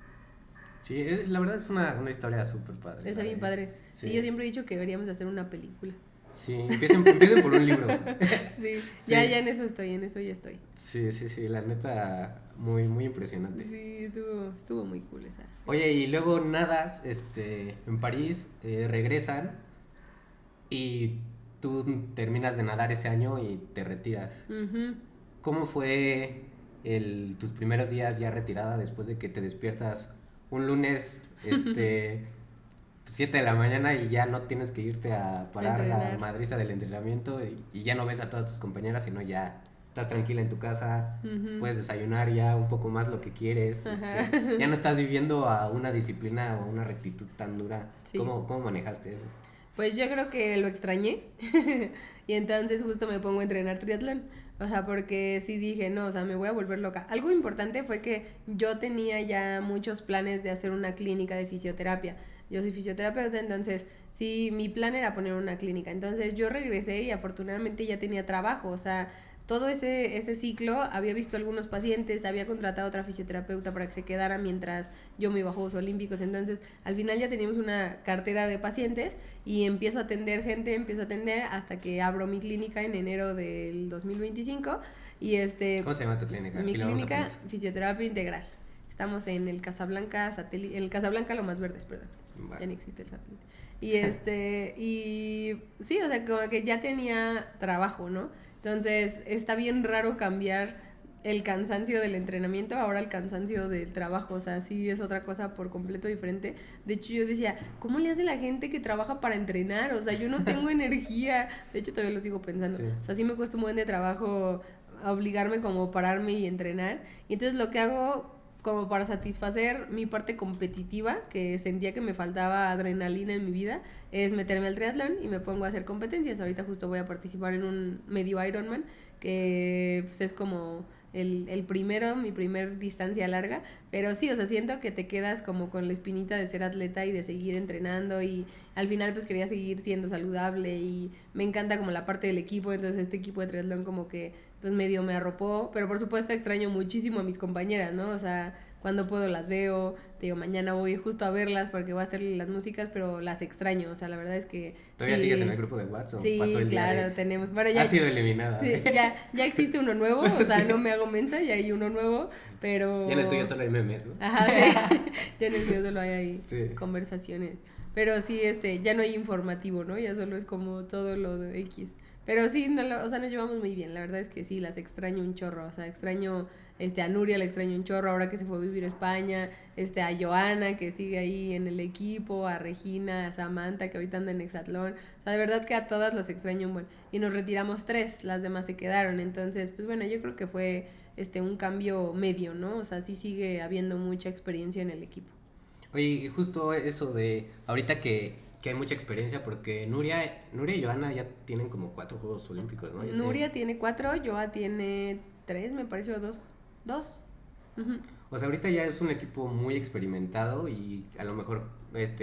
sí, la verdad es una historia súper padre. Está bien padre. Sí, yo siempre he dicho que deberíamos hacer una película. Sí, empiecen por un libro. Sí, Sí. ya en eso estoy, ya estoy. Sí, la neta, muy, muy impresionante. Sí, estuvo muy cool esa. Oye, y luego nadas, en París, regresan, y tú terminas de nadar ese año y te retiras. Uh-huh. ¿Cómo fue tus primeros días ya retirada después de que te despiertas un lunes, 7 de la mañana, y ya no tienes que irte a parar la madriza del entrenamiento, y ya no ves a todas tus compañeras, sino ya estás tranquila en tu casa, Uh-huh. puedes desayunar ya un poco más lo que quieres, ya no estás viviendo a una disciplina o una rectitud tan dura? Sí. ¿Cómo manejaste eso? Pues yo creo que lo extrañé y entonces justo me pongo a entrenar triatlón. O sea, porque sí dije, no, o sea, me voy a volver loca. Algo importante fue que yo tenía ya muchos planes de hacer una clínica de fisioterapia. Yo soy fisioterapeuta, entonces sí, mi plan era poner una clínica. Entonces yo regresé y afortunadamente ya tenía trabajo, o sea, todo ese ciclo había visto algunos pacientes, había contratado a otra fisioterapeuta para que se quedara mientras yo me iba a Juegos Olímpicos. Entonces, al final ya teníamos una cartera de pacientes y empiezo a atender hasta que abro mi clínica en enero del 2025. Y ¿Cómo se llama tu clínica? Mi Aquí la vamos a clínica, poner. Fisioterapia Integral. Estamos en el Casablanca satélite, en el Casablanca Lomas Verdes, perdón. Vale. Ya no existe el satélite. Y sí, o sea, como que ya tenía trabajo, ¿no? Entonces, está bien raro cambiar el cansancio del entrenamiento ahora el cansancio del trabajo, o sea, sí es otra cosa por completo diferente. De hecho, yo decía, ¿cómo le hace la gente que trabaja para entrenar? O sea, yo no tengo energía. De hecho, todavía lo sigo pensando. Sí. O sea, sí me cuesta un buen de trabajo obligarme como a pararme y entrenar. Y entonces lo que hago como para satisfacer mi parte competitiva, que sentía que me faltaba adrenalina en mi vida, es meterme al triatlón y me pongo a hacer competencias. Ahorita justo voy a participar en un medio Ironman, que pues, es como el primero, mi primer distancia larga, pero sí, o sea, siento que te quedas como con la espinita de ser atleta y de seguir entrenando y al final pues quería seguir siendo saludable y me encanta como la parte del equipo, entonces este equipo de triatlón como que pues medio me arropó, pero por supuesto extraño muchísimo a mis compañeras, ¿no? O sea, cuando puedo las veo, te digo, mañana voy justo a verlas porque voy a hacerle las músicas, pero las extraño, o sea, la verdad es que... ¿Todavía sí, sigues en el grupo de WhatsApp? Sí, Pasó el claro, día de... tenemos... Bueno, ya, ha sido eliminada. sí, ya existe uno nuevo, o sea, no me hago mensa, ya hay uno nuevo, pero... Ya en el tuyo solo hay memes, ¿no? Ajá, sí, ya en el mío solo hay ahí Sí. conversaciones, pero sí, ya no hay informativo, ¿no? Ya solo es como todo lo de X. Pero sí, o sea, nos llevamos muy bien, la verdad es que sí, las extraño un chorro, o sea, extraño a Nuria, la extraño un chorro ahora que se fue a vivir a España, a Joana que sigue ahí en el equipo, a Regina, a Samantha que ahorita anda en Hexatlón, o sea, de verdad que a todas las extraño un buen, y nos retiramos 3, las demás se quedaron, entonces, pues bueno, yo creo que fue un cambio medio, ¿no? O sea, sí sigue habiendo mucha experiencia en el equipo. Oye, y justo eso de ahorita que hay mucha experiencia, porque Nuria y Joana ya tienen como 4 Juegos Olímpicos, ¿no? Nuria tiene 4, Joa tiene 3, me parece, o 2. Uh-huh. O sea, ahorita ya es un equipo muy experimentado y a lo mejor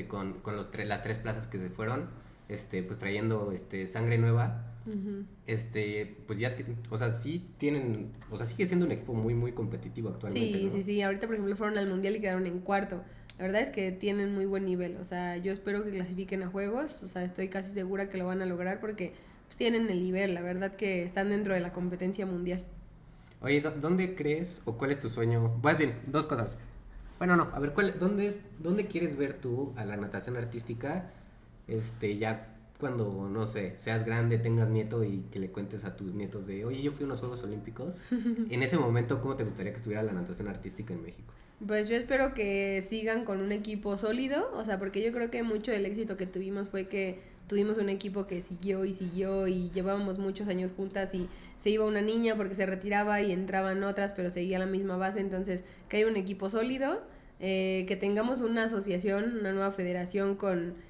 con las 3 plazas que se fueron, pues trayendo sangre nueva, uh-huh. Pues ya, o sea, sí tienen, o sea, sigue siendo un equipo muy, muy competitivo actualmente, Sí, ¿no? sí, ahorita por ejemplo fueron al Mundial y quedaron en 4. La verdad es que tienen muy buen nivel, o sea, yo espero que clasifiquen a Juegos, o sea, estoy casi segura que lo van a lograr porque pues, tienen el nivel, la verdad que están dentro de la competencia mundial. Oye, ¿dónde crees o cuál es tu sueño? Más bien, 2 cosas. Bueno, no, a ver, ¿dónde quieres ver tú a la natación artística ya cuando, no sé, seas grande, tengas nieto y que le cuentes a tus nietos de, oye, yo fui a unos Juegos Olímpicos? En ese momento, ¿cómo te gustaría que estuviera la natación artística en México? Pues yo espero que sigan con un equipo sólido, o sea, porque yo creo que mucho del éxito que tuvimos fue que tuvimos un equipo que siguió y llevábamos muchos años juntas y se iba una niña porque se retiraba y entraban otras, pero seguía la misma base, entonces que haya un equipo sólido, que tengamos una asociación, una nueva federación con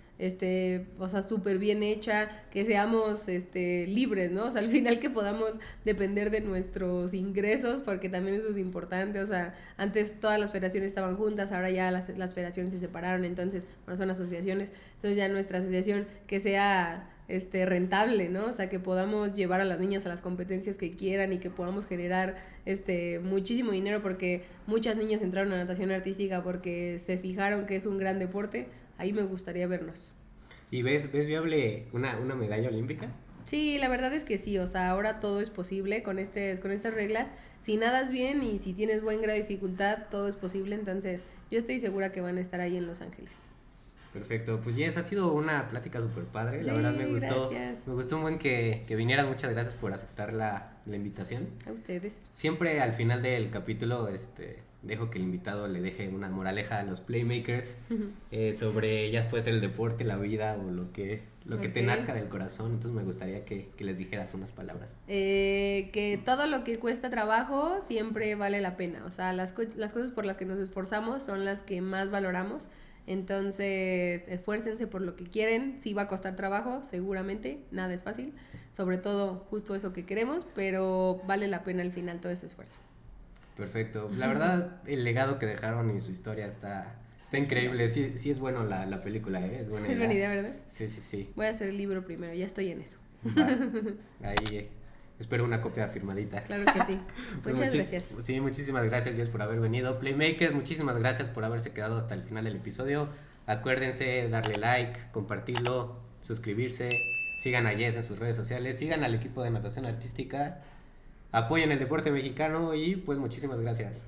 o sea, súper bien hecha, que seamos libres, ¿no? O sea, al final que podamos depender de nuestros ingresos, porque también eso es importante, o sea, antes todas las federaciones estaban juntas, ahora ya las federaciones se separaron, entonces, bueno, son asociaciones, entonces ya nuestra asociación que sea rentable, ¿no? O sea, que podamos llevar a las niñas a las competencias que quieran y que podamos generar muchísimo dinero, porque muchas niñas entraron a natación artística porque se fijaron que es un gran deporte. Ahí me gustaría vernos. ¿Y ves viable una medalla olímpica? Sí, la verdad es que sí, o sea, ahora todo es posible con estas reglas. Si nadas bien y si tienes buen grado de dificultad, todo es posible, entonces yo estoy segura que van a estar ahí en Los Ángeles. Perfecto, pues Jess, ha sido una plática súper padre, la Sí, verdad me gustó. gracias. Me gustó un buen que vinieras, muchas gracias por aceptar la invitación. A ustedes. Siempre al final del capítulo dejo que el invitado le deje una moraleja a los playmakers sobre, ya puede ser el deporte, la vida o lo que te nazca del corazón, entonces me gustaría que les dijeras unas palabras. Que todo lo que cuesta trabajo siempre vale la pena, o sea, las cosas por las que nos esforzamos son las que más valoramos. Entonces, esfuércense por lo que quieren. Sí va a costar trabajo, seguramente, nada es fácil, sobre todo justo eso que queremos, pero vale la pena al final todo ese esfuerzo. Perfecto, la verdad el legado que dejaron y su historia está increíble. Sí es bueno la película, es buena idea. Es buena idea, ¿verdad? Sí. Voy a hacer el libro primero, ya estoy en eso. Va. Ahí espero una copia firmadita. Claro que sí. Pues muchas gracias. Sí, muchísimas gracias, Jess, por haber venido. Playmakers, muchísimas gracias por haberse quedado hasta el final del episodio. Acuérdense darle like, compartirlo, suscribirse. Sigan a Jess en sus redes sociales. Sigan al equipo de natación artística. Apoyen el deporte mexicano y pues muchísimas gracias.